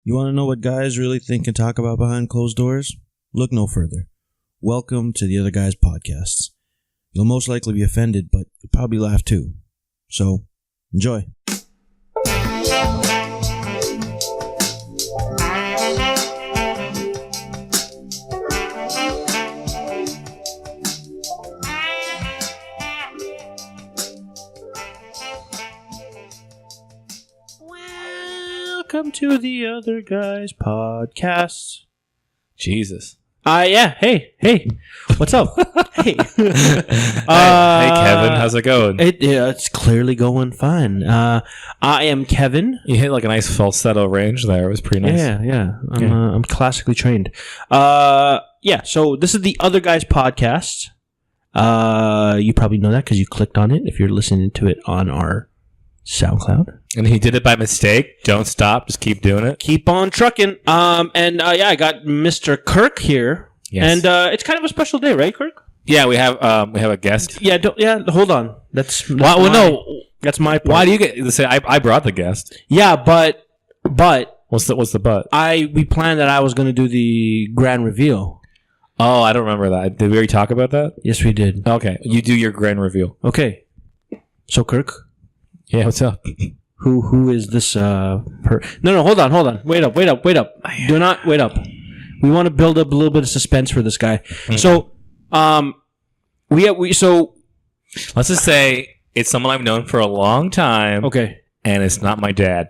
You want to know what guys really think and talk about behind closed doors? Look no further. Welcome to the Other Guys Podcasts. You'll most likely be offended, but you'll probably laugh too. So, enjoy. Welcome to the Other Guys Podcasts. Jesus. Yeah. Hey. What's up? Hey. Hey, Kevin. How's it going? It's clearly going fine. I am Kevin. You hit like a nice falsetto range there. It was pretty nice. Yeah. I'm classically trained. So this is the Other Guys Podcast. You probably know that because you clicked on it if you're listening to it on our SoundCloud. And he did it by mistake. Don't stop. Just keep doing it. Keep on trucking. I got Mr. Kirk here. Yes. And it's kind of a special day, right, Kirk? Yeah, we have a guest. Hold on. That's my point. Why do you get? Say I brought the guest. Yeah, but What's the but? we planned that I was going to do the grand reveal. Oh, I don't remember that. Did we already talk about that? Yes, we did. Okay, you do your grand reveal. Okay. So Kirk, Yeah, what's up? who is this? No, hold on. Wait up. Do not wait up. We want to build up a little bit of suspense for this guy. Mm-hmm. So, Let's just say it's someone I've known for a long time. Okay. And it's not my dad.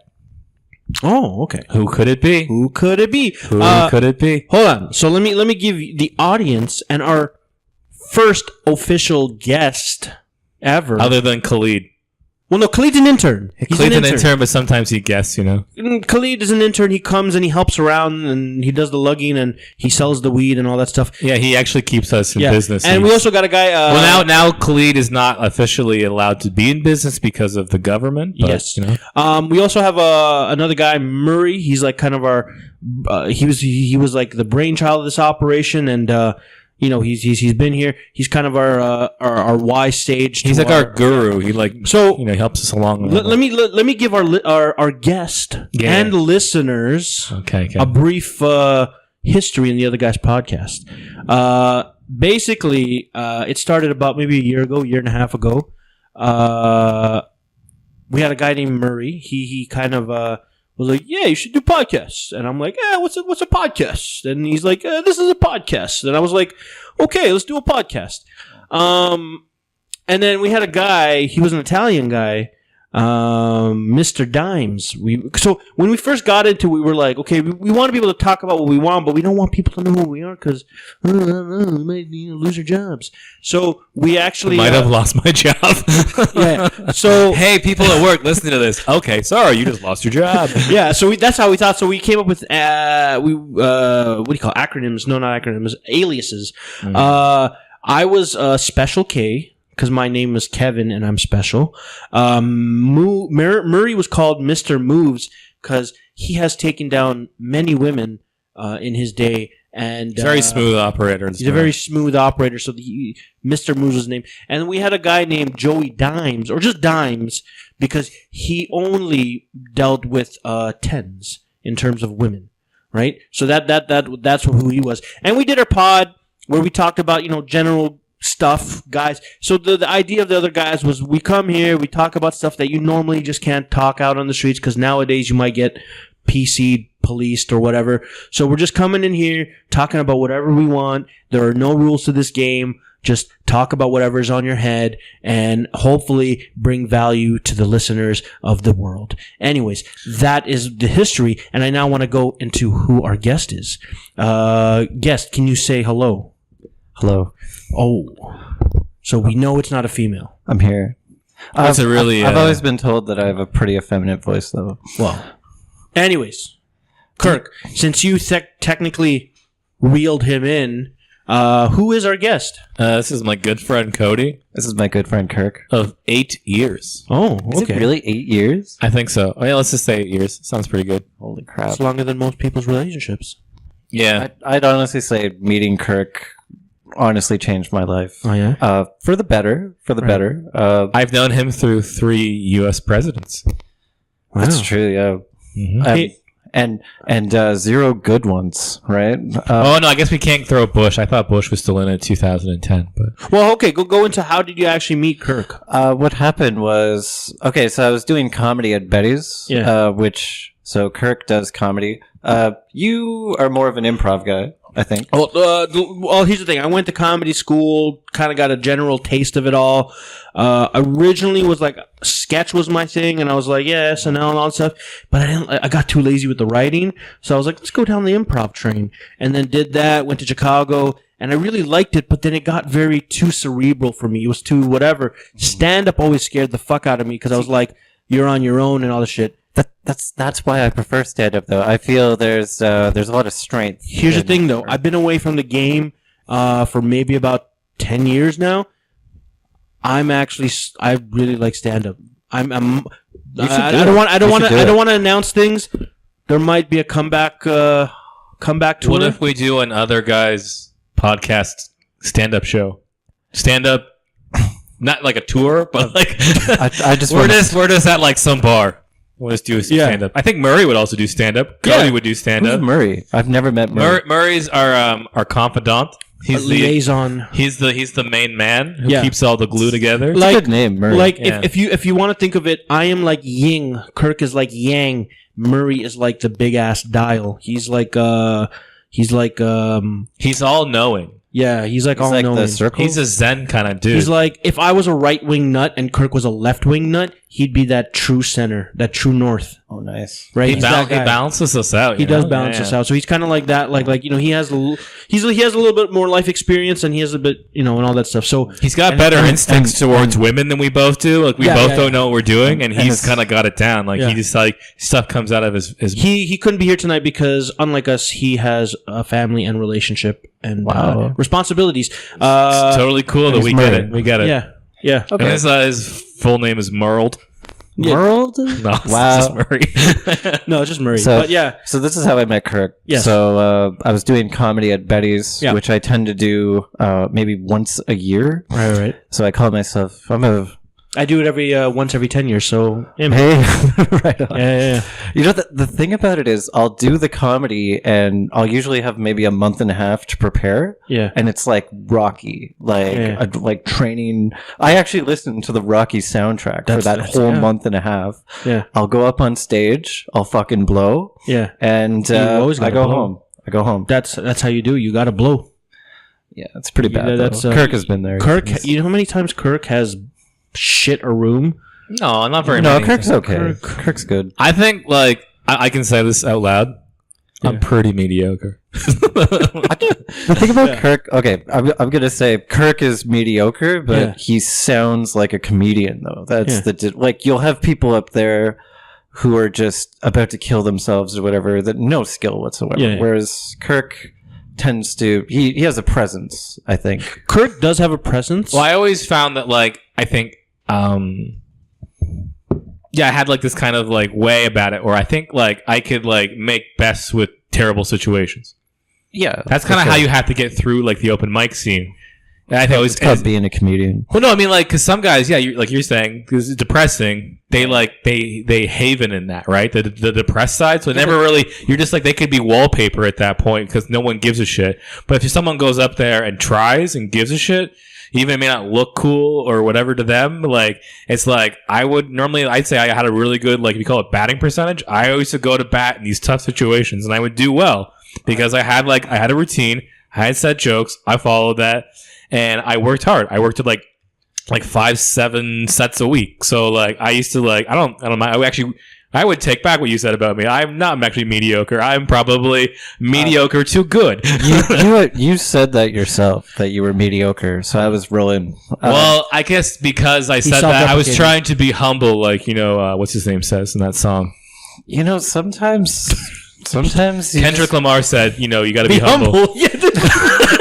Oh, okay. Who could it be? Who could it be? Who could it be? Hold on. So let me give the audience and our first official guest ever. Other than Khalid. Well, no, Khalid's an intern. He's Khalid's an intern, but sometimes he guesses, you know. Khalid is an intern. He comes and he helps around and he does the lugging and he sells the weed and all that stuff. Yeah, he actually keeps us in business. And we also got a guy... now Khalid is not officially allowed to be in business because of the government. But, yes. You know. We also have another guy, Murray. He's like kind of our... he was like the brainchild of this operation and... he's been here. He's kind of our Y stage. He's like our guru. He he helps us along. Let me give our guest and listeners a brief history in the Other Guys Podcast. Basically, it started about maybe a year and a half ago. We had a guy named Murray. He kind of was like, yeah, you should do podcasts. And I'm like, yeah, what's a podcast? And he's like, this is a podcast. And I was like, okay, let's do a podcast. And then we had a guy, he was an Italian guy, Mr. Dimes. So when we first got into it, we were like, okay, we want to be able to talk about what we want, but we don't want people to know who we are because we might lose our jobs. So we actually... might have lost my job. Yeah. So hey, people at work listening to this. Okay, sorry, you just lost your job. Yeah, so that's how we thought. So we came up with what do you call acronyms? No, not acronyms. Aliases. Mm-hmm. I was Special K because my name is Kevin and I'm special. Murray was called Mr. Moves because he has taken down many women in his day. And he's a very smooth operator. He's a very smooth operator. So Mr. Moves was his name. And then we had a guy named Joey Dimes, or just Dimes, because he only dealt with tens in terms of women, right? So that's who he was. And we did our pod where we talked about general stuff, guys. So the idea of the Other Guys was we come here, we talk about stuff that you normally just can't talk out on the streets because nowadays you might get PC policed or whatever. So we're just coming in here talking about whatever we want. There are no rules to this game. Just talk about whatever's on your head and hopefully bring value to the listeners of the world. Anyways, that is the history. And I now want to go into who our guest is. Guest, can you say hello? Hello. Oh, so we know it's not a female. I'm here. I've always been told that I have a pretty effeminate voice, though. Well, anyways, Kirk, since you technically reeled him in, who is our guest? This is my good friend Cody. This is my good friend Kirk. Of 8 years. Oh, okay. Is it really 8 years? I think so. Oh, yeah, let's just say 8 years. Sounds pretty good. Holy crap. It's longer than most people's relationships. Yeah. I'd honestly say meeting Kirk honestly changed my life. Oh, yeah? For the better. Better. I've known him through 3 U.S. presidents. Wow. That's true, yeah. Mm-hmm. and zero good ones, right? Oh no, I guess we can't throw Bush. I thought Bush was still in it 2010, but Well, okay, go into how did you actually meet Kirk? What happened was, okay, so I was doing comedy at Betty's, so Kirk does comedy. You are more of an improv guy, I think. Well, here's the thing. I went to comedy school, kind of got a general taste of it all. Originally was like sketch was my thing, and I was like, yeah, SNL and all that stuff. But I got too lazy with the writing, so I was like, let's go down the improv train, and then did that. Went to Chicago, and I really liked it, but then it got very too cerebral for me. It was too whatever. Stand up always scared the fuck out of me because I was like, you're on your own and all this shit. That's why I prefer stand up though. I feel there's a lot of strength. Here's the thing though. I've been away from the game for maybe about 10 years now. I really like stand up. I don't want to announce things. There might be a comeback tour. what if we do an other guy's podcast stand up show? Stand up, not like a tour, but like we're just at like some bar. We'll just do stand up. I think Murray would also do stand up. Cody would do stand up. Who's Murray? I've never met Murray. Murray's our confidant. He's the liaison. He's the main man who keeps all the glue together. It's a good name, Murray. Like if you want to think of it, I am like yin. Kirk is like yang. Murray is like the big ass dial. He's all knowing. Yeah, he's all knowing. The circle? He's a Zen kind of dude. He's like, if I was a right wing nut and Kirk was a left wing nut, he'd be that true center, that true north. Oh, nice. Right? He balances us out. He does balance us out. So he's kind of like that. Like he has a little bit more life experience, and he has a bit, and all that stuff. So he's got better instincts towards women than we both do. Like we both don't know what we're doing, and he's kind of got it down. Like he just like stuff comes out of his. He couldn't be here tonight because unlike us, he has a family and relationship and responsibilities. It's totally cool that we get it. We get it. Yeah. Okay. And his full name is Merled. Merled? No, wow. It's just Murray. No, it's just Murray. So, but yeah. So this is how I met Kirk. Yes. So I was doing comedy at Betty's, which I tend to do maybe once a year. Right. So I call myself, I do it once every 10 years, so... Hey, right on. Yeah. You know, the thing about it is I'll do the comedy and I'll usually have maybe a month and a half to prepare. Yeah. And it's like Rocky, like training. I actually listened to the Rocky soundtrack for that whole month and a half. Yeah. I'll go up on stage, I'll fucking blow. Yeah. And I go home. That's how you do it. You gotta blow. Yeah, it's pretty bad. Kirk has been there. Kirk, you know how many times Kirk has shit a room? No, not very many. No, Kirk's okay. Kirk's good. I think, like, I can say this out loud. Yeah. I'm pretty mediocre. The thing about Kirk, okay, I'm going to say Kirk is mediocre, but he sounds like a comedian, though. That's like, you'll have people up there who are just about to kill themselves or whatever, that no skill whatsoever. Yeah. Whereas Kirk tends to, he has a presence, I think. Kirk does have a presence. Well, I always found that, like, I think, I had like this kind of like way about it, or I think like I could like make best with terrible situations. Yeah, that's kind of how you have to get through like the open mic scene. And I think it's called being a comedian. Well, no, I mean like because some guys, like you're saying, because it's depressing. They they haven in that, right? The depressed side. So never really, you're just like they could be wallpaper at that point because no one gives a shit. But if someone goes up there and tries and gives a shit, even it may not look cool or whatever to them, like it's like I'd say I had a really good, like if you call it batting percentage. I always used to go to bat in these tough situations and I would do well because I had a routine, I had set jokes, I followed that, and I worked hard. I worked at like 5-7 sets a week. So like I used to like I don't mind. I would take back what you said about me. I'm actually mediocre. I'm probably mediocre to good. You said that yourself, that you were mediocre. So I was rolling. Well, I guess because I said that, I was trying to be humble, like, what's his name says in that song. Sometimes Kendrick Lamar said, you got to be humble. Yeah,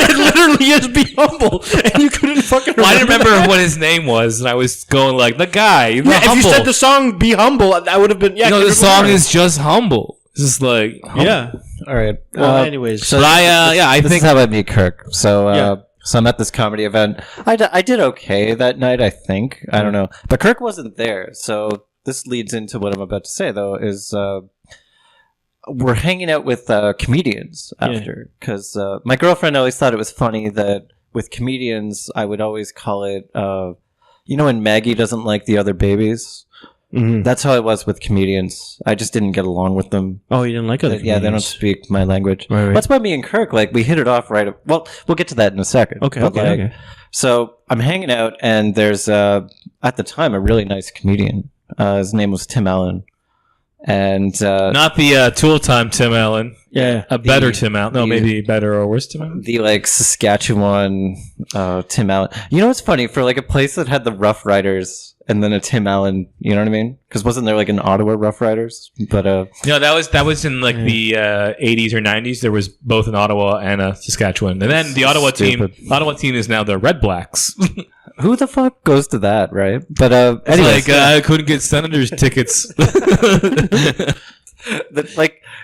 it literally is be humble. And you couldn't fucking remember. Well, I didn't remember what his name was, and I was going like, the guy, humble. If you said the song Be Humble, I would have been, the song is just humble. It's just like, humble. Yeah. All right. Well, anyways. So I think this is how I meet Kirk. So, So I'm at this comedy event. I did okay that night, I think. I don't know. But Kirk wasn't there. So this leads into what I'm about to say, though, is... we're hanging out with comedians after, because my girlfriend always thought it was funny that with comedians, I would always call it, when Maggie doesn't like the other babies. Mm-hmm. That's how it was with comedians. I just didn't get along with them. Oh, you didn't like other comedians? Yeah, they don't speak my language. Right. That's why me and Kirk, we hit it off right. Well, we'll get to that in a second. Okay. So I'm hanging out, and there's, at the time, a really nice comedian. His name was Tim Allen. And not the Tool Time Tim Allen. Yeah. A better Tim Allen. No, maybe better or worse Tim Allen. The, Saskatchewan Tim Allen. You know what's funny? For, a place that had the Rough Riders and then a Tim Allen, you know what I mean? Because wasn't there, an Ottawa Rough Riders? But no, that was in, the 80s or 90s. There was both an Ottawa and a Saskatchewan. And then the Ottawa team is now the Red Blacks. Who the fuck goes to that, right? But anyways, I couldn't get Senators tickets.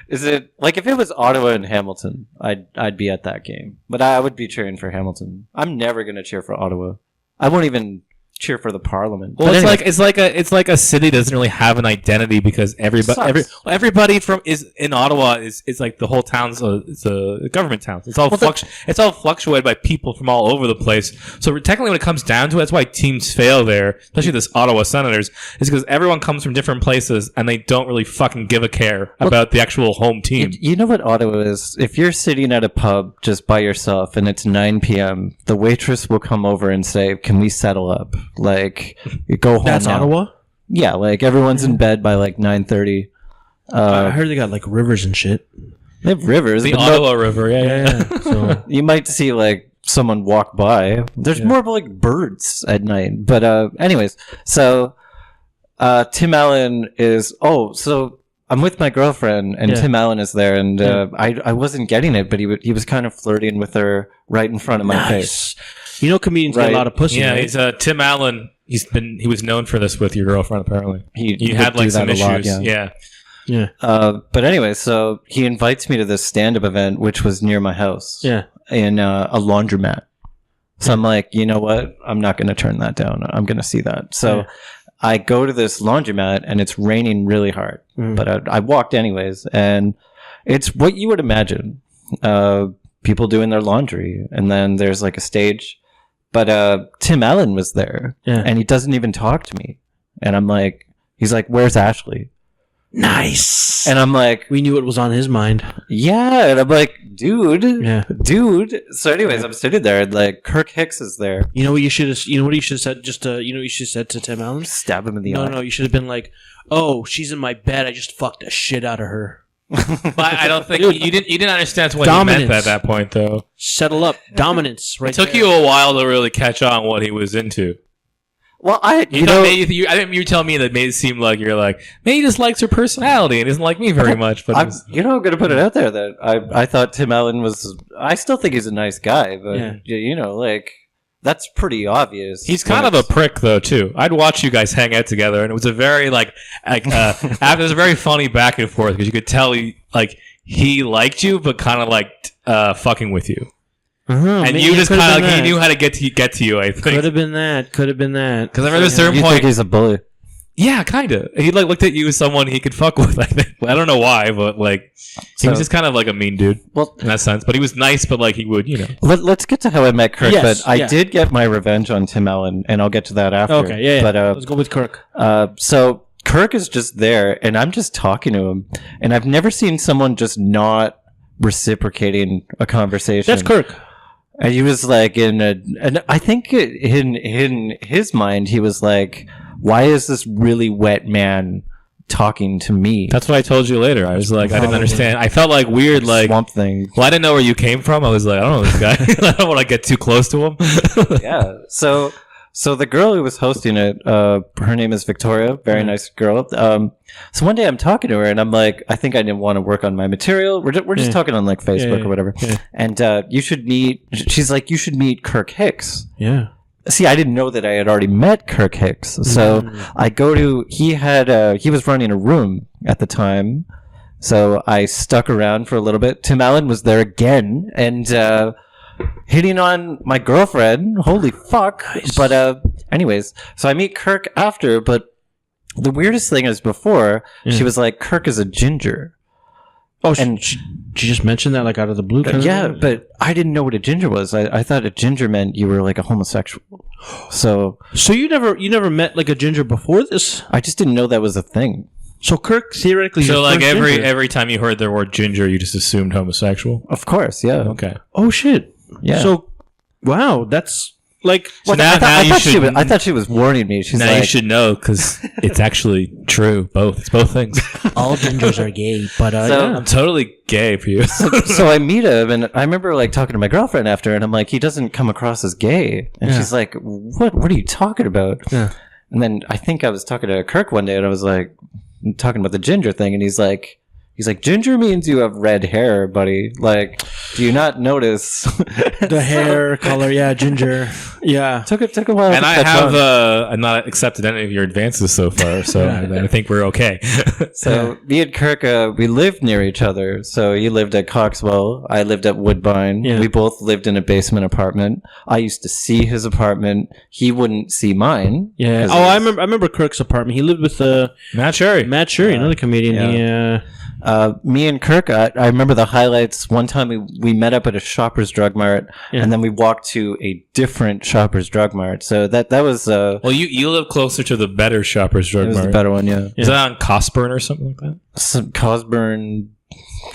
Is it if it was Ottawa and Hamilton, I'd be at that game, but I would be cheering for Hamilton. I'm never gonna cheer for Ottawa. I won't even cheer for the Parliament. Well, it's like a city doesn't really have an identity because everybody from is in Ottawa is like the whole town's a government town. It's all it's all fluctuated by people from all over the place. So technically, when it comes down to it, that's why teams fail there, especially this Ottawa Senators, is because everyone comes from different places and they don't really fucking give a care about the actual home team. You know what Ottawa is? If you're sitting at a pub just by yourself and it's 9 p.m., the waitress will come over and say, "Can we settle up?" You go home. That's now. Ottawa? Yeah, everyone's in bed by 9:30. I heard they got rivers and shit. They have rivers. The Ottawa River, yeah. So you might see someone walk by. There's more of birds at night. But anyways, so Tim Allen is so I'm with my girlfriend and Tim Allen is there, and I wasn't getting it, but he was kind of flirting with her right in front of my face. You know, comedians get a lot of pussy. Yeah, right? he's Tim Allen. He was known for this with your girlfriend. Apparently, he had some issues. Lot, yeah. But anyway, so he invites me to this stand-up event, which was near my house. Yeah, in a laundromat. So I'm like, you know what? I'm not going to turn that down. I'm going to see that. So I go to this laundromat, and it's raining really hard. But I walked anyways, and it's what you would imagine. People doing their laundry, and then there's a stage. But Tim Allen was there, and he doesn't even talk to me. And I'm like, he's like, "Where's Ashley?" Nice. And I'm like, we knew what was on his mind. Yeah. And I'm like, dude. So anyways, I'm sitting there, and Kirk Hicks is there. You know what you should have? You know what you should have said? Just you know what you should have said to Tim Allen? Stab him in the eye. No. You should have been like, "Oh, she's in my bed. I just fucked the shit out of her." But I don't think you didn't understand what he meant at that point, though. Settle up, dominance. Right. It took you a while to really catch on what he was into. Well, I think you tell me that made it seem like you're like, maybe he just likes her personality and doesn't like me very much. But I'm going to put it out there that I thought Tim Allen was. I still think he's a nice guy, but that's pretty obvious. He's kind of a prick, though, too. I'd watch you guys hang out together, and it was a very it was a very funny back and forth because you could tell he liked you, but kind of fucking with you. And you just kind of he knew how to get to you. I think could have been that. Because I remember at a certain point, think he's a bully. Yeah, kind of. He looked at you as someone he could fuck with. I think. I don't know why, but he was just kind of a mean dude. Well, in that sense, but he was nice. But he would, Let's get to how I met Kirk. Yes, but I did get my revenge on Tim Allen, and I'll get to that after. Okay, yeah. But let's go with Kirk. So Kirk is just there, and I'm just talking to him, and I've never seen someone just not reciprocating a conversation. That's Kirk. And he was and I think in his mind, he was like, why is this really wet man talking to me? That's what I told you later. I was like, I didn't understand. I felt weird, Swamp Thing. Well, I didn't know where you came from. I was like, I don't know this guy. I don't want to get too close to him. Yeah. So the girl who was hosting it, her name is Victoria. Very nice girl. So one day I'm talking to her, and I'm like, I think I didn't want to work on my material. We're just talking on Facebook or whatever. Yeah. And you should meet. She's like, you should meet Kirk Hicks. Yeah. See, I didn't know that I had already met Kirk Hicks. So I go to. He was running a room at the time. So I stuck around for a little bit. Tim Allen was there again, and. Hitting on my girlfriend. Holy fuck. Nice. But anyways, so I meet Kirk after, but the weirdest thing is before, she was like, Kirk is a ginger. Oh, And- she just mentioned that like out of the blue. Kind Yeah, of? but I didn't know what a ginger was. I thought a ginger meant you were like a homosexual. So you never met like a ginger before this. I just didn't know that was a thing. So Kirk theoretically. So your like first ginger. every time you heard the word ginger, you just assumed homosexual. Of course, yeah. Okay. Oh shit. Yeah. So, wow, that's like. So Well, now I thought she was warning me. She's now like, you should know because it's actually true. It's both things. all gingers are gay, but So- yeah. I'm totally gay for you. so I meet him, and I remember like talking to my girlfriend after, and I'm like, he doesn't come across as gay, and Yeah. she's like, what are you talking about? Yeah. And then I think I was talking to Kirk one day, and I was like talking about the ginger thing, and he's like, ginger means you have red hair, buddy. Like, do you not notice The hair color, yeah, ginger, yeah. took a while, And to I catch have on. I'm not accepted any of your advances so far, so I think we're okay. So me and Kirk, we lived near each other. So he lived at Coxwell. I lived at Woodbine. Yeah. We both lived in a basement apartment. I used to see his apartment. He wouldn't see mine. Yeah. 'Cause Oh, it I was- remember Kirk's apartment. He lived with Not sure. Matt Shurey, another comedian. Yeah. He, Me and Kirk, I remember the highlights. One time we met up at a Shoppers Drug Mart, Yeah. and then we walked to a different Shoppers Drug Mart. So that was Well, you live closer to the better Shoppers it Drug was the Mart. better one, yeah. Is that on Cosburn or something like that? Some Cosburn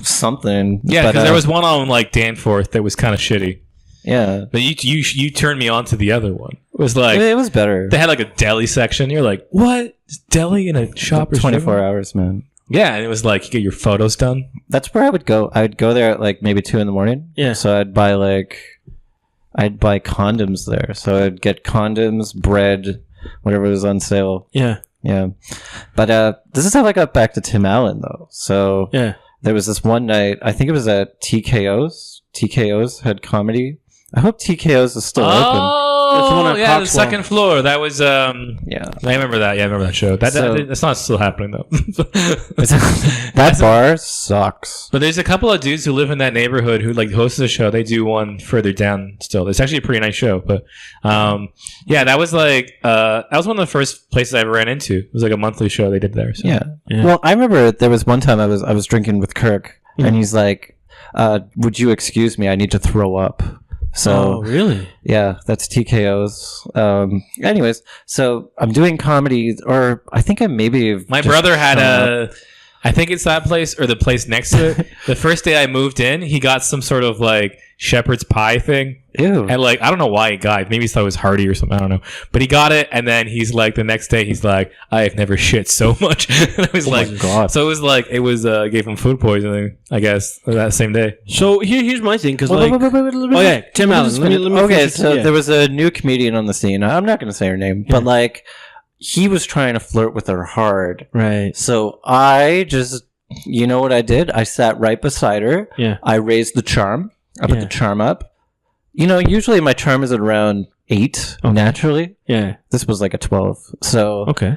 something. Yeah, but, because there was one on like Danforth that was kind of shitty. yeah. But you turned me on to the other one. It was like It was better. they had like a deli section. You're like, what? Is deli in a Shoppers? 24 Drug Mart? hours, man. Yeah, and it was like you get your photos done. That's where I would go. I would go there at like maybe 2 a.m. Yeah. So I'd buy condoms there. So I'd get condoms, bread, whatever was on sale. yeah, Yeah. But this is how I got back to Tim Allen though. So yeah. there was this one night, I think it was at TKO's. TKO's had comedy. I hope TKO's is still open. It's the one Oh, on yeah, the Coxwell. second floor. That was Yeah. I remember that. Yeah, I remember that show. So- That's not still happening though. That bar sucks. But there's a couple of dudes who live in that neighborhood who like host the show. They do one further down still. It's actually a pretty nice show. But yeah, that was like that was one of the first places I ever ran into. It was like a monthly show they did there. So. Yeah. Yeah. Well, I remember there was one time I was drinking with Kirk, and he's like, "Would you excuse me? I need to throw up." So Oh, really? yeah, that's TKO's. Anyways, so I'm doing comedy, or I think I maybe have My just brother had shown up. I think it's that place or the place next to it. The first day I moved in, he got some sort of like shepherd's pie thing. Ew. And like, I don't know why he got it. Maybe he thought it was hearty or something. I don't know. But he got it. And then he's like, the next day, he's like, I have never shit so much. And I was like, my God. So it was, gave him food poisoning, I guess, that same day. So here's my thing, because Wait, like, wait, wait, wait, wait, oh yeah, Tim Allen. Let me okay, finish- so yeah. there was a new comedian on the scene. I'm not going to say her name, but like he was trying to flirt with her hard. right. So I just, you know what I did? I sat right beside her. Yeah. I raised the charm. I put Yeah. the charm up. You know, usually my charm is at around 8 naturally. Yeah. This was like a 12. So Okay.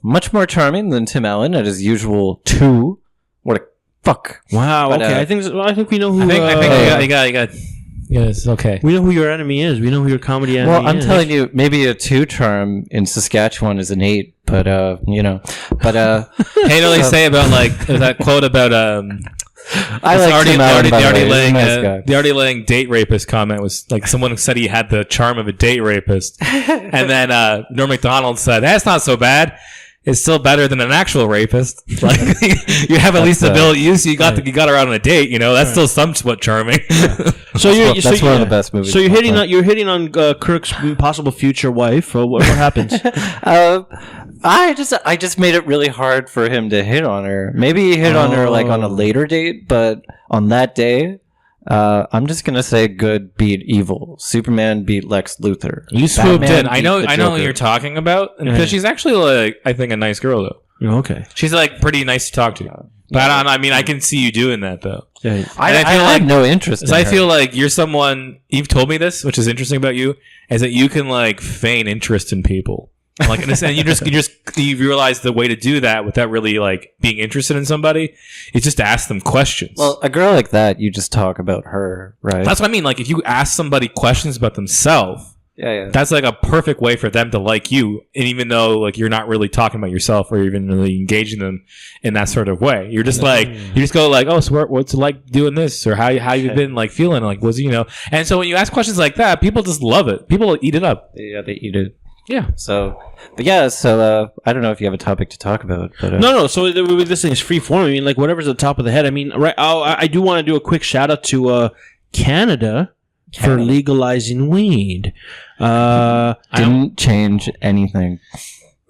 much more charming than Tim Allen at his usual 2. What a fuck. Wow. But, Okay. I think we know who. I think you got, yes, okay. we know who your enemy is. We know who your comedy enemy is. Well, I'm telling you, maybe a 2 charm in Saskatchewan is an 8, but you know, but Hey, what do they say about like that quote about I like Tim Allen, by the way. He's a nice guy. the already laying date rapist comment was like someone said he had the charm of a date rapist, and then Norm Macdonald said that's not so bad. It's still better than an actual rapist. Like you have at least the ability. You got her out on a date. You know that's still somewhat charming. So you're That's one of the best movies. So you're of all hitting time. on Kirk's possible future wife. What happens? I just made it really hard for him to hit on her. Maybe he hit on her like on a later date, but on that day, I'm just gonna say good beat evil. Superman beat Lex Luthor. You swooped Batman in. I beat know. the I know what Joker. you're talking about because Yeah. she's actually like I think a nice girl though. Okay. She's like pretty nice to talk to. But I mean, I can see you doing that though. Yeah. I And I feel have like- no interest. Because in I her. feel like you're someone. You've told me this, which is interesting about you, is that you can like feign interest in people. Like, and you realize the way to do that without really like being interested in somebody is just to ask them questions. Well, a girl like that, you just talk about her, right? That's what I mean. Like, if you ask somebody questions about themselves, Yeah. That's like a perfect way for them to like you, and even though like you're not really talking about yourself or even really engaging them in that sort of way, you're just like you just go like, oh, so what's it like doing this, or how you been like feeling, like was and so when you ask questions like that, people just love it. People eat it up. Yeah, they eat it. Yeah. So I don't know if you have a topic to talk about. But, No. So this thing is free form. I mean, like whatever's at the top of the head. I mean, right. I do want to do a quick shout out to Canada for legalizing weed. Didn't change anything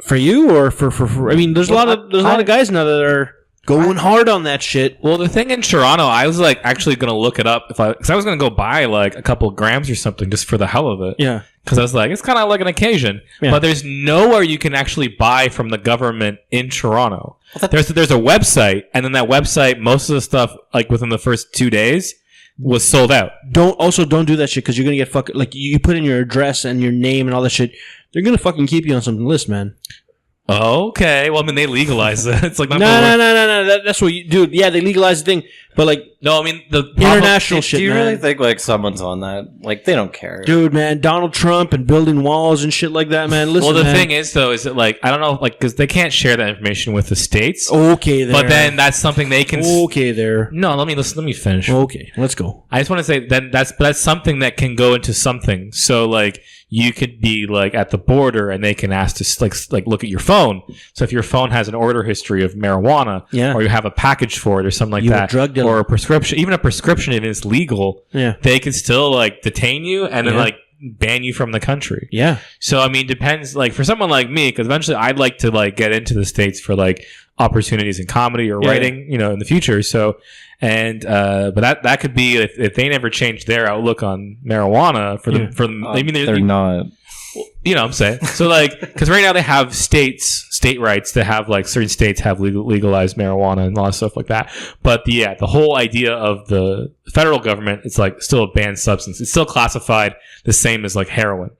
for you or for I mean, there's a lot of guys now that are going hard on that shit. Well, the thing in Toronto, I was like actually gonna look it up because I was gonna go buy like a couple grams or something just for the hell of it. Yeah. Because I was like, it's kind of like an occasion, but there's nowhere you can actually buy from the government in Toronto. There's a website, and then that website, most of the stuff like within the first 2 days was sold out. Don't do that shit because you're gonna get fucking like you put in your address and your name and all that shit. They're gonna fucking keep you on some list, man. Okay, well, I mean, they legalized it. It's like no. That's what you, dude. Yeah, they legalized the thing, but like, no, I mean the international shit. Do you man. really think like someone's on that? Like they don't care, dude, man. Donald Trump and building walls and shit like that, man. Listen, well, the man. thing is, though, is that like I don't know, like because they can't share that information with the states. Okay, there. But then that's something they can. Okay, there. No, let me finish. Okay, let's go. I just want to say then that's something that can go into something. So like you could be like at the border and they can ask to like look at your phone. So if your phone has an order history of marijuana, or you have a package for it or something like You a that, drug dealer. or a prescription, even a prescription if it's legal, they can still like detain you and then like ban you from the country. Yeah. So I mean, depends. Like for someone like me, because eventually I'd like to like get into the States for like opportunities in comedy or writing, in the future. So. And but that could be if they never change their outlook on marijuana I mean they're not. You know what I'm saying? So like because right now they have state rights to have like certain states have legalized marijuana and a lot of stuff like that. But the whole idea of the federal government, it's like still a banned substance. It's still classified the same as like heroin.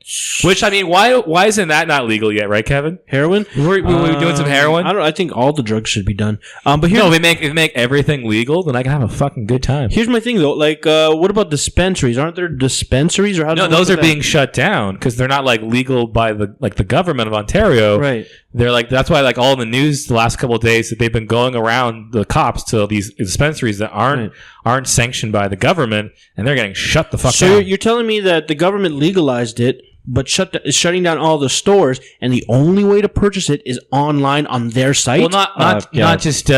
Which I mean, why isn't that not legal yet, right, Kevin? Heroin? We're doing some heroin. I think all the drugs should be done. But here, no, if they make everything legal, then I can have a fucking good time. Here's my thing though. Like, what about dispensaries? Aren't there dispensaries or how? No, those are being shut down because they're not like legal by the government of Ontario. Right. They're like that's why like all the news the last couple of days that they've been going around the cops to these dispensaries that aren't sanctioned by the government and they're getting shut the fuck down. So you're telling me that the government legalized it, but is shutting down all the stores, and the only way to purchase it is online on their site? Well, not just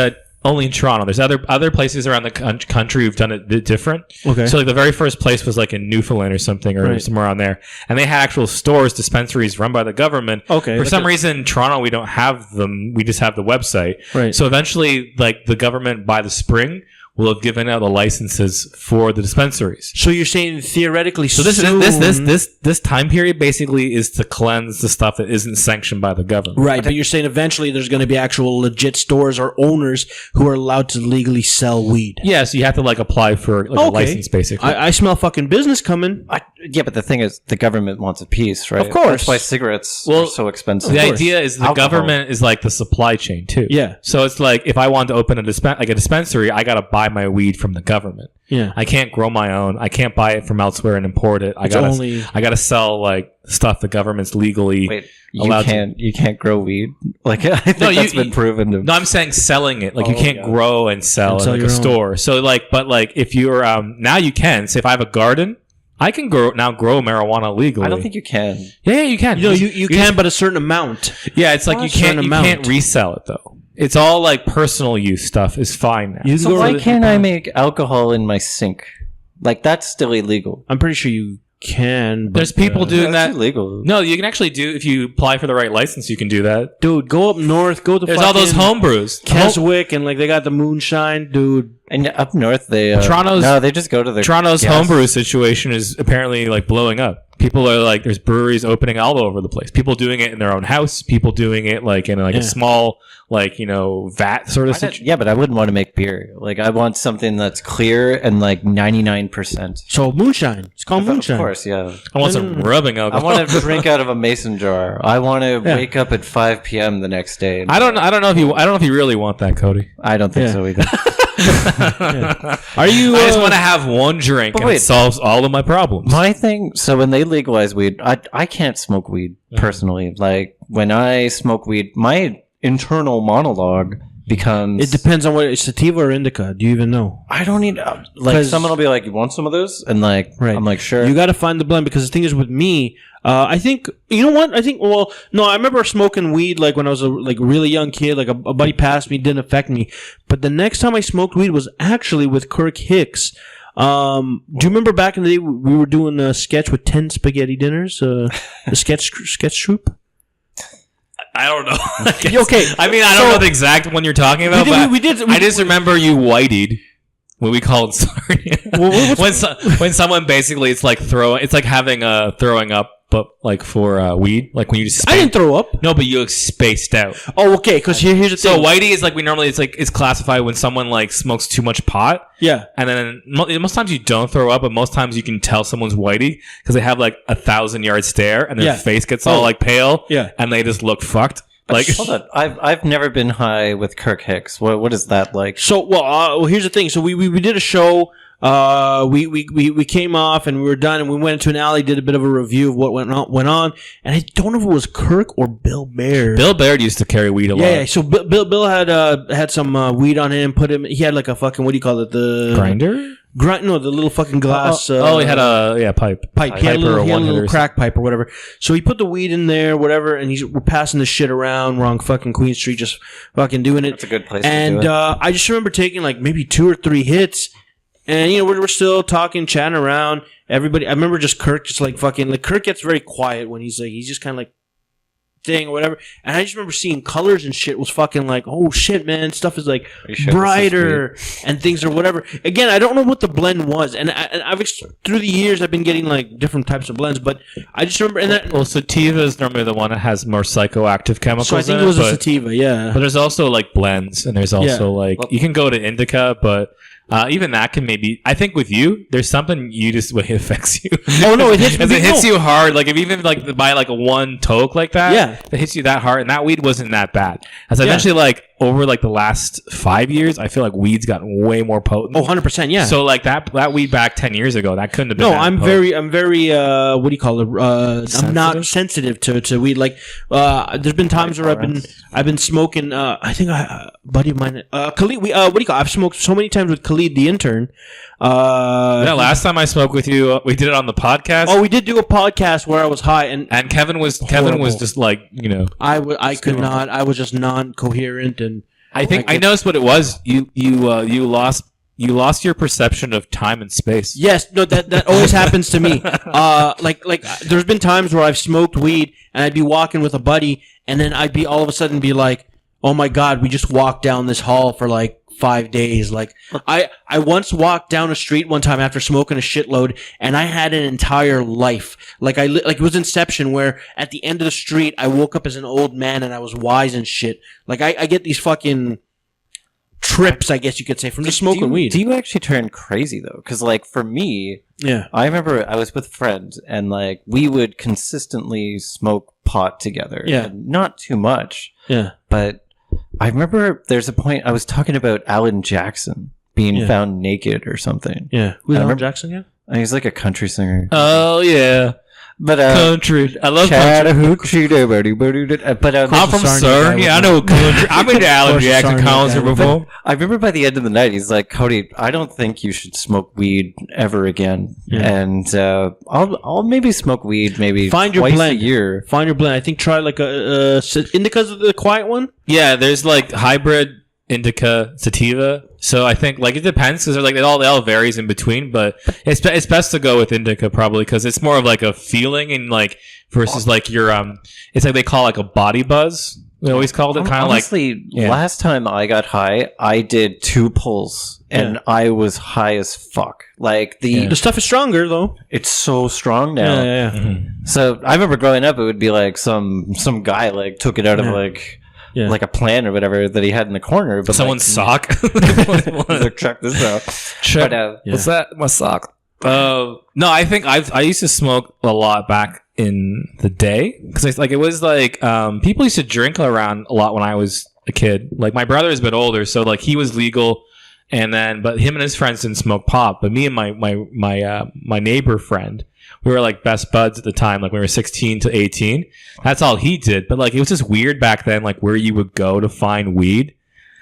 only in Toronto. There's other places around the country who've done it different. Okay. So like the very first place was like in Newfoundland or something or somewhere on there. And they had actual stores, dispensaries run by the government. Okay. For some reason in Toronto we don't have them. We just have the website. Right. So eventually like the government by the spring will have given out the licenses for the dispensaries. So you're saying theoretically so this time period basically is to cleanse the stuff that isn't sanctioned by the government. Right, but you're saying eventually there's going to be actual legit stores or owners who are allowed to legally sell weed. Yeah, so you have to like apply for like a license basically. I smell fucking business coming. Yeah, but the thing is, the government wants a piece, right? Of course. That's why cigarettes are so expensive. The idea is the government is like the supply chain too. Yeah. So it's like if I want to open a dispensary, I got to buy my weed from the government. Yeah. I can't grow my own. I can't buy it from elsewhere and import it. I gotta sell like stuff the government's legally allowed to. You can't grow weed. Like I think that's been proven. No, I'm saying selling it. Like you can't grow and sell in like a store. So like, but like if you're now you can. Say if I have a garden. I can grow marijuana legally. I don't think you can. Yeah, you can. You can, but a certain amount. Yeah, it's like you can't resell it though. It's all like personal use stuff is fine now. So why can't I make alcohol in my sink? Like that's still illegal. I'm pretty sure you can. But, there's people doing that. Illegal. No, you can actually do if you apply for the right license. You can do that, dude. Go up north. Go to there's all those homebrews, Keswick, and like they got the moonshine, dude. And up north, they they just go to the Toronto's homebrew situation is apparently like blowing up. People are like, there's breweries opening all over the place. People doing it in their own house. People doing it like in like a small, like vat sort of situation. Yeah, but I wouldn't want to make beer. Like I want something that's clear and like 99%. So moonshine. It's called moonshine. Of course, yeah. I want some rubbing alcohol. I want to drink out of a mason jar. I want to wake up at 5 p.m. the next day. I don't know if you really want that, Cody. I don't think so either. Are you? I just want to have one drink and it solves all of my problems. My thing, so when they legalize weed, I can't smoke weed personally. Like when I smoke weed, my internal monologue becomes. It depends on what it's sativa or indica. Do you even know? I don't need like someone will be like, "You want some of this?" And like, I'm like, "Sure." You got to find the blend because the thing is with me. I think you know what I think. Well, no, I remember smoking weed like when I was a really young kid. Like a buddy passed me, didn't affect me. But the next time I smoked weed was actually with Kirk Hicks. Do you remember back in the day we were doing a sketch with 10 spaghetti dinners? The sketch troupe. I don't know. Okay, I mean, I don't know the exact one you're talking about. We did. I just remember you whiteyed. What we call it, sorry. When someone basically, it's like having a throwing up, but like for weed, like when you just I didn't throw up. No, but you spaced out. Oh, okay. Because here's the thing. So whitey is like it's classified when someone like smokes too much pot. Yeah. And then most times you don't throw up, but most times you can tell someone's whitey because they have like 1,000-yard stare and their face gets all like pale. Yeah. And they just look fucked. Like, hold on, I've never been high with Kirk Hicks. What is that like? So well, here's the thing. So we did a show. We came off and we were done and we went into an alley, did a bit of a review of what went on, and I don't know if it was Kirk or Bill Baird. Bill Baird used to carry weed a lot. Yeah. So Bill had some weed on him. He had like a fucking, what do you call it? The grinder. No, the little fucking glass. He had a pipe. He had a little crack pipe or whatever. So he put the weed in there, whatever, and we're passing the shit around. We're on fucking Queen Street, just fucking doing it. That's a good place and, to do it. I just remember taking like maybe 2 or 3 hits, and we're still talking, chatting around. Everybody, I remember just Kirk, just like fucking, like Kirk gets very quiet when he's just kind of like thing or whatever, and I just remember seeing colors and shit was fucking like, oh shit, man, stuff is like brighter and things or whatever. Again, I don't know what the blend was, and I've through the years I've been getting like different types of blends, but I just remember. And sativa is normally the one that has more psychoactive chemicals. So I think it was a sativa, yeah. But there's also like blends, and there's also you can go to indica, but. Even that can maybe. I think with you, there's something you just it affects you. Oh no, it hits you hard. Like if even like by like one toke like that, it hits you that hard. And that weed wasn't that bad. As eventually like over like the last 5 years, I feel like weed's gotten way more potent. Oh, 100%, yeah. So like that weed back 10 years ago, that couldn't have been. No, I'm very what do you call it? I'm not sensitive to weed. Like there's been times where I've been smoking. I think a buddy of mine, Khalid. What do you call it? I've smoked so many times with Khalid, the intern. Last time I spoke with you, we did it on the podcast. Oh, we did do a podcast where I was high, and Kevin was just like, I could not. I was just non-coherent, and I think I noticed what it was. You lost your perception of time and space. Yes, no, that always happens to me. Like there's been times where I've smoked weed and I'd be walking with a buddy, and then I'd be all of a sudden be like, oh my god, we just walked down this hall for like 5 days. Like I once walked down a street one time after smoking a shitload, and I had an entire life. Like it was Inception, where at the end of the street I woke up as an old man and I was wise and shit. Like I get these fucking trips, I guess you could say, from just smoking weed. Do you actually turn crazy though? Because like for me, I remember I was with friends and like we would consistently smoke pot together. Yeah, and not too much. Yeah, but I remember there's a point I was talking about Alan Jackson being found naked or something. Yeah, who's Alan Jackson again? He's like a country singer. Oh yeah. But country, I love country. But I'm from Surrey. Yeah, I know country. I've been to Alan Jackson concert before. I remember by the end of the night, he's like, "Cody, I don't think you should smoke weed ever again." Yeah. And I'll maybe smoke weed find your twice blend. A year. Find your blend. I think try like a indica's the quiet one. Yeah, there's like hybrid indica sativa. So I think like it depends because like it all varies in between, but it's best to go with indica probably because it's more of like a feeling and like versus like your it's like they call like a body buzz. We always called it kind of like. Honestly, last time I got high, I did 2 pulls and I was high as fuck. Like the stuff is stronger though. It's so strong now. Yeah. Mm-hmm. So I remember growing up, it would be like some guy like took it out of like a plant or whatever that he had in the corner. But someone's sock. Like, check this out. What's that? My sock. No, I think I used to smoke a lot back in the day because like it was like people used to drink around a lot when I was a kid. Like my brother is a bit older, so like he was legal but him and his friends didn't smoke pot. But me and my neighbor friend, we were like best buds at the time. Like we were 16 to 18. That's all he did. But like it was just weird back then, like where you would go to find weed.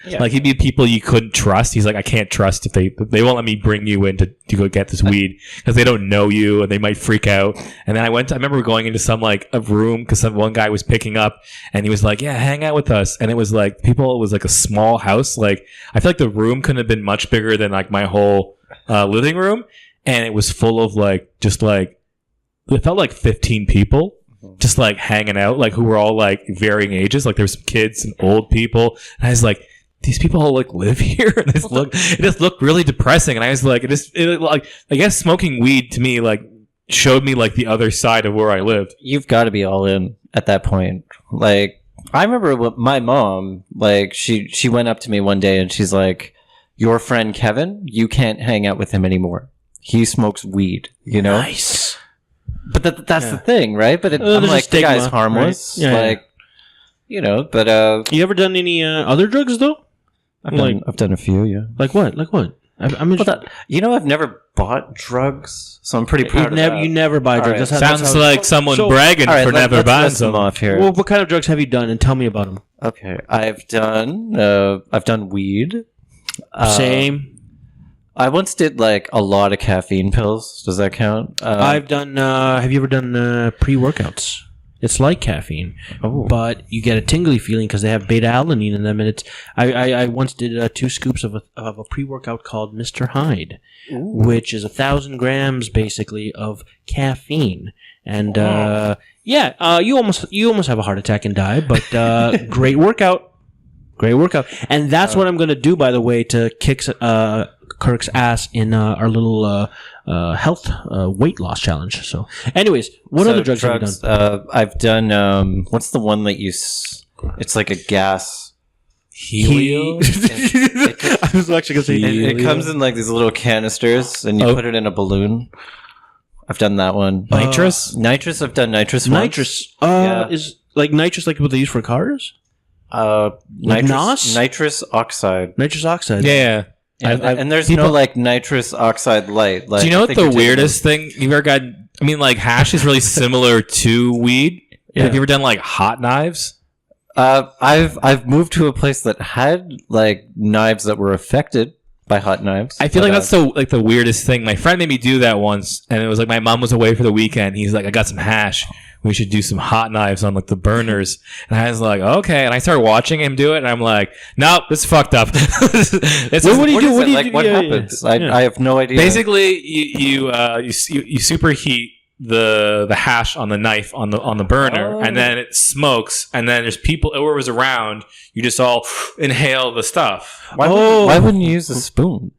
Yeah. Like he'd be people you couldn't trust. He's like, I can't trust if they won't let me bring you in to go get this weed because they don't know you and they might freak out. And then I remember going into some like a room because one guy was picking up and he was like, yeah, hang out with us. And it was like it was like a small house. Like I feel like the room couldn't have been much bigger than like my whole living room. And it was full of like, just like, it felt like 15 people. Just like hanging out, like who were all like varying ages. Like there were some kids and old people. And I was like, these people all like live here. And it just looked really depressing. And I was like, like I guess smoking weed to me like showed me like the other side of where I lived. You've got to be all in at that point. Like I remember my mom, like she went up to me one day and she's like, your friend Kevin, you can't hang out with him anymore. He smokes weed, you know? Nice. But that's the thing, right? But I'm like, the guy's harmless. Right? Yeah, like, you know, but... You ever done any other drugs, though? I've done a few, yeah. Like what? I'm you know, I've never bought drugs, so I'm pretty proud of that. You never buy drugs. Right. Sounds like someone bragging for never buying some. Off here. Well, what kind of drugs have you done? And tell me about them. Okay, I've done weed. Same. I once did like a lot of caffeine pills. Does that count? I've done. Have you ever done pre-workouts? It's like caffeine, but you get a tingly feeling because they have beta-alanine in them. And it's. I once did 2 scoops of a pre-workout called Mr. Hyde, which is 1,000 grams basically of caffeine. And you almost have a heart attack and die. But great workout, and that's what I'm going to do. By the way, to kick Kirk's ass in our little health weight loss challenge. So, anyways, what other drugs have you done? I've done. What's the one that it's like a gas. Helio? I was actually going to say it comes in like these little canisters, and you put it in a balloon. I've done that one. Nitrous? Nitrous. I've done nitrous. Nitrous. Is like nitrous like what they use for cars? Nitrous oxide. Nitrous oxide. Yeah. And there's no like nitrous oxide light. Like, do you know what the weirdest thing you've ever got? I mean, like hash is really similar to weed. Yeah. Have you ever done like hot knives? I've moved to a place that had like knives that were affected by hot knives. I feel like that's the weirdest thing. My friend made me do that once, and it was like my mom was away for the weekend. He's like, I got some hash. We should do some hot knives on like the burners. And I was like, okay. And I started watching him do it, and I'm like, nope, this is fucked up. What do you do? What happens? I have no idea. Basically, you superheat the hash on the knife on the burner, and then it smokes, and then there's people whoever's around, you just all inhale the stuff. Why wouldn't you use a spoon?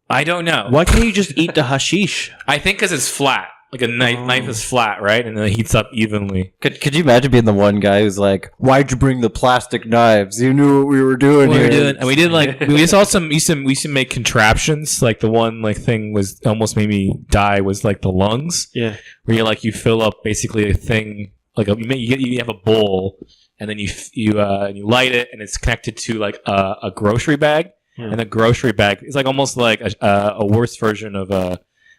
I don't know. Why can't you just eat the hashish? I think because it's flat. Like a knife is flat, right? And then it heats up evenly. Could you imagine being the one guy who's like, "Why'd you bring the plastic knives? You knew what we were doing here." And we did like we just also used to make contraptions. Like the one like thing was almost made me die was like the lungs. Yeah, where you fill up basically a thing like you have a bowl, and then you light it, and it's connected to like a grocery bag, and the grocery bag is like almost like a worse version of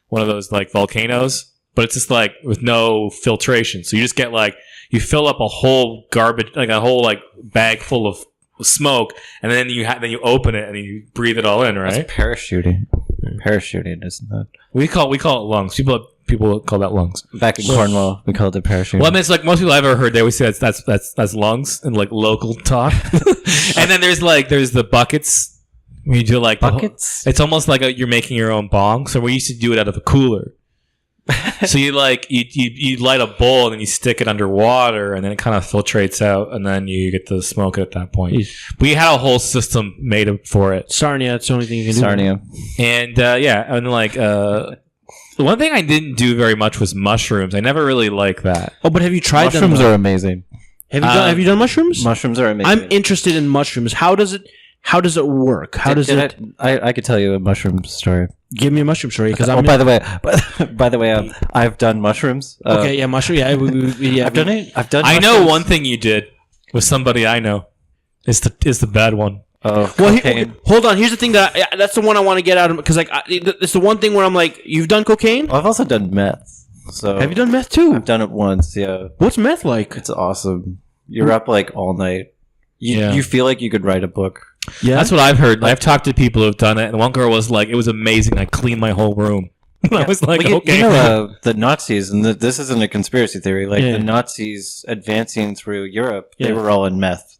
one of those like volcanoes. But it's just like with no filtration. So you just get like, you fill up a whole garbage, like a whole like bag full of smoke, and then you open it and you breathe it all in, right? That's parachuting. Parachuting, isn't that? We call it lungs. People call that lungs. Back in Cornwall, we called it parachuting. Well, I mean, it's like most people I've ever heard, they always say that's lungs in like local talk. And then there's the buckets. You do like buckets. It's almost like you're making your own bong. So we used to do it out of a cooler. So you light a bowl and then you stick it underwater and then it kind of filtrates out and then you get to smoke it at that point. We had a whole system made for it. Sarnia, that's the only thing you can do. Sarnia. And and like the one thing I didn't do very much was mushrooms. I never really liked that. Oh, but have you tried them? Mushrooms are amazing. Have you done mushrooms? Mushrooms are amazing. I'm interested in mushrooms. How does it work? I could tell you a mushroom story. Give me a mushroom story because by the way, I've done mushrooms. Okay, yeah, mushroom. Yeah, I've done it. I know one thing you did with somebody I know. Is the bad one. Oh, Well, cocaine. hold on. Here's the thing that's the one I want to get out of because like it's the one thing where I'm like, you've done cocaine. I've also done meth. So Have you done meth too? I've done it once. Yeah, What's meth like? it's awesome. You're up like all night. Yeah. You feel like you could write a book. Yeah, That's what I've heard. I've talked to people who've done it, and one girl was like, "It was amazing. I cleaned my whole room." I was like, Well, "Okay." you know, the Nazis, and this isn't a conspiracy theory. Like Yeah. the Nazis advancing through Europe, they Yeah. were all in meth,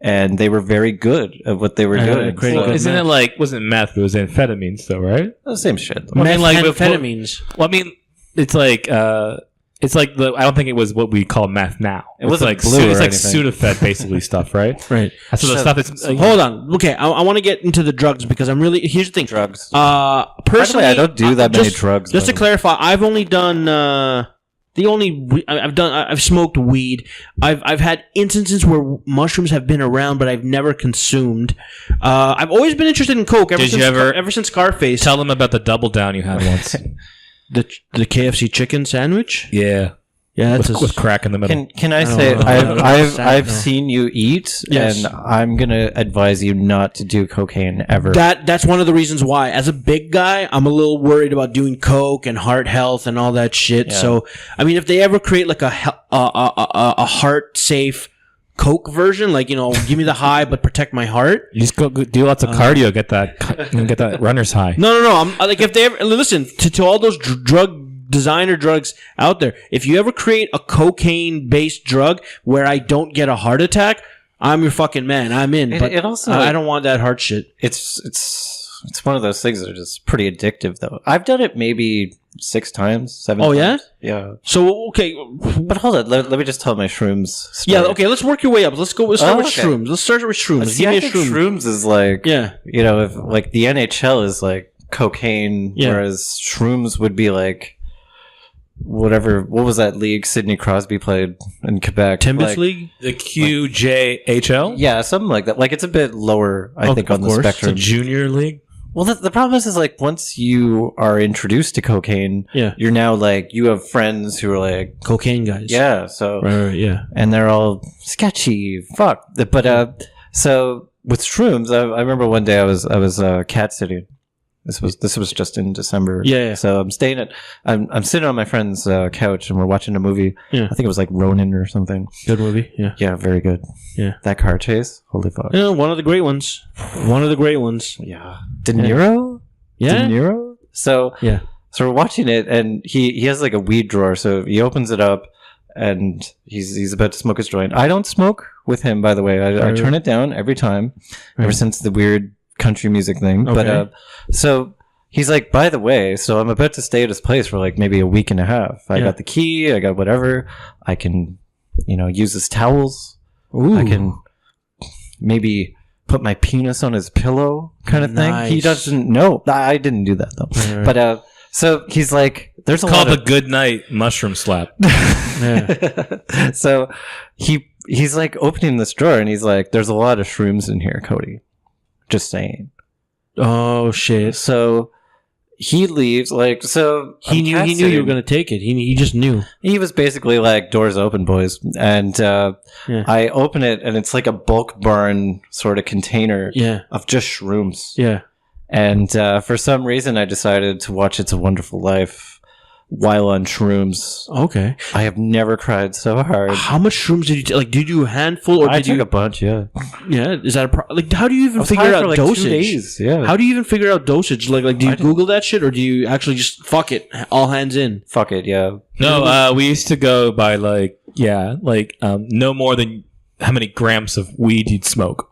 and they were very good at what they were doing. creating good Isn't it like wasn't meth? It was amphetamines, though, right? The same shit. I mean, like, methamphetamines. Well, I mean, it's like the. I don't think it was what we call meth now. It wasn't like blue or it's like anything. Sudafed basically stuff, right? Right. That's what the stuff that's. Hold on. Okay, I want to get into the drugs because I'm really. Here's the thing. Drugs. Personally, I don't do that many drugs. Just to but- clarify, I've only done I've smoked weed. I've had instances where mushrooms have been around, but I've never consumed. I've always been interested in coke. Did you ever- ever since Scarface? Tell them about the double down you had once. the KFC chicken sandwich. Yeah, Yeah, that's with crack in the middle. Can I don't say know. I've No. seen you eat, Yes. and I'm gonna advise you not to do cocaine ever. That's one of the reasons why. As a big guy, I'm a little worried about doing coke and heart health and all that shit. Yeah. So, I mean, if they ever create like a heart safe coke version, like give me the high but protect my heart. You just go do lots of cardio, get that runner's high. No. I'm like if they ever listen to all those designer drugs out there. If you ever create a cocaine based drug where I don't get a heart attack, I'm your fucking man. I'm in. But It also- I don't want that heart shit. It's one of those things that are just pretty addictive, though. I've done it maybe 6 times, 7 Oh, times. Yeah. So okay, But hold on, let me just tell my shrooms story. yeah, okay. Let's work your way up. Let's start with okay. shrooms. Let's start with shrooms. See, Give me I a think shroom. shrooms is like, Yeah. if like the NHL is like cocaine, Yeah. whereas shrooms would be like what was that league Sidney Crosby played in Quebec? Timbits Like- League. The QJHL, Yeah, something like that. Like it's a bit lower, I think, of on the course. the spectrum. junior league. Well, the problem is like once you are introduced to cocaine, Yeah. you're now like you have friends who are like, Cocaine guys. yeah, so Right, yeah. and they're all sketchy. Fuck. But so with shrooms, I remember one day I was cat sitting. This was just in December. Yeah. So I'm sitting on my friend's couch and we're watching a movie. Yeah. I think it was like Ronin or something. Good movie. Yeah. Yeah, very good. Yeah. That car chase, holy fuck. Yeah, one of the great ones. One of the great ones. Yeah. De Niro. Yeah. De Niro. So Yeah. So we're watching it, and he has like a weed drawer. So he opens it up, and he's about to smoke his joint. I don't smoke with him, by the way. I turn it down every time, ever Right. since the weird country music thing. Okay. But so he's like, by the way, so I'm about to stay at his place for like maybe a week and a half. I Yeah. got the key. I got whatever. I can, use his towels. Ooh. I can maybe put my penis on his pillow, kind of thing. He Nice. doesn't know. I didn't do that though. Right. But so he's like, there's a Called lot the good night mushroom slap. Yeah. so he's like opening this drawer and he's like, there's a lot of shrooms in here, Cody. Just saying. Oh shit. So he leaves. Like, so He I'm knew cat you were sitting. gonna take it. He just knew. He was basically like, doors open, boys. And Yeah. I open it and it's like a bulk barn sort of container Yeah. of just shrooms. Yeah. And for some reason, I decided to watch It's a Wonderful Life while on shrooms. Okay. I have never cried so hard. How much shrooms did you take? Like, did you do a handful or I did took you? a bunch, yeah. Yeah. Is that like? How do you I even was figure high out for like dosage? 2 days, yeah. How do you even figure out dosage? Like do you Google that shit or do you actually just fuck it, all hands in? Fuck it, yeah. No, we used to go by no more than how many grams of weed you'd smoke.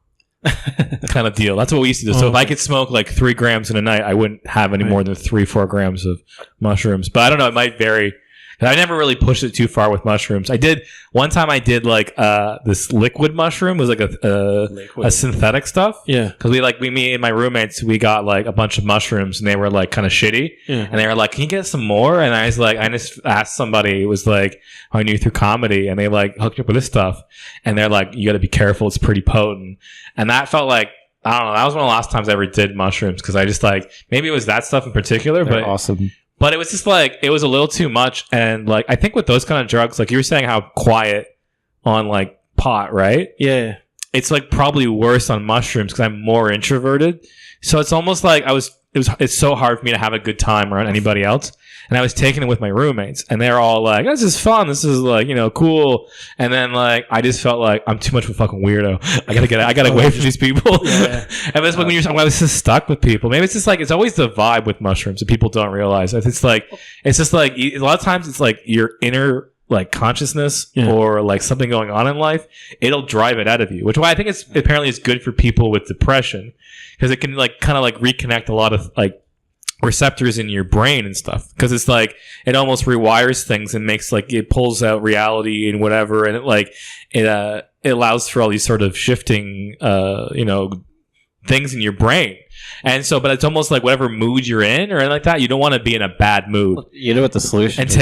Kind of deal. That's what we used to do. So if I could smoke like 3 grams in a night, I wouldn't have any more than 3-4 grams of mushrooms. But I don't know. It might vary. I never really pushed it too far with mushrooms. One time I did like this liquid mushroom. It was like a synthetic stuff. Yeah. Because me and my roommates, we got like a bunch of mushrooms and they were like kind of shitty. Yeah. And they were like, "Can you get some more?" And I was like, I just asked somebody. It was like I knew through comedy, and they like hooked me up with this stuff. And they're like, "You got to be careful. It's pretty potent." And that felt like, I don't know. That was one of the last times I ever did mushrooms because I just like, maybe it was that stuff in particular, They're but awesome. but it was just like, it was a little too much. And like, I think with those kind of drugs, like you were saying how quiet on like pot, right? Yeah. it's like probably worse on mushrooms because I'm more introverted. So it's almost like it's so hard for me to have a good time around anybody else. And I was taking it with my roommates, and they're all like, "This is fun. This is like, cool." And then like I just felt like I'm too much of a fucking weirdo. I gotta get away from these people. Yeah. And that's when I was just stuck with people. Maybe it's just like it's always the vibe with mushrooms that people don't realize. It's just like a lot of times it's like your inner like consciousness or like something going on in life. It'll drive it out of you, which why I think apparently it's good for people with depression because it can like kind of like reconnect a lot of like receptors in your brain and stuff because it's like it almost rewires things and makes like it pulls out reality and whatever, and it allows for all these sort of shifting things in your brain. And so, but it's almost like whatever mood you're in or anything like that, you don't want to be in a bad mood. You know what the solution and is?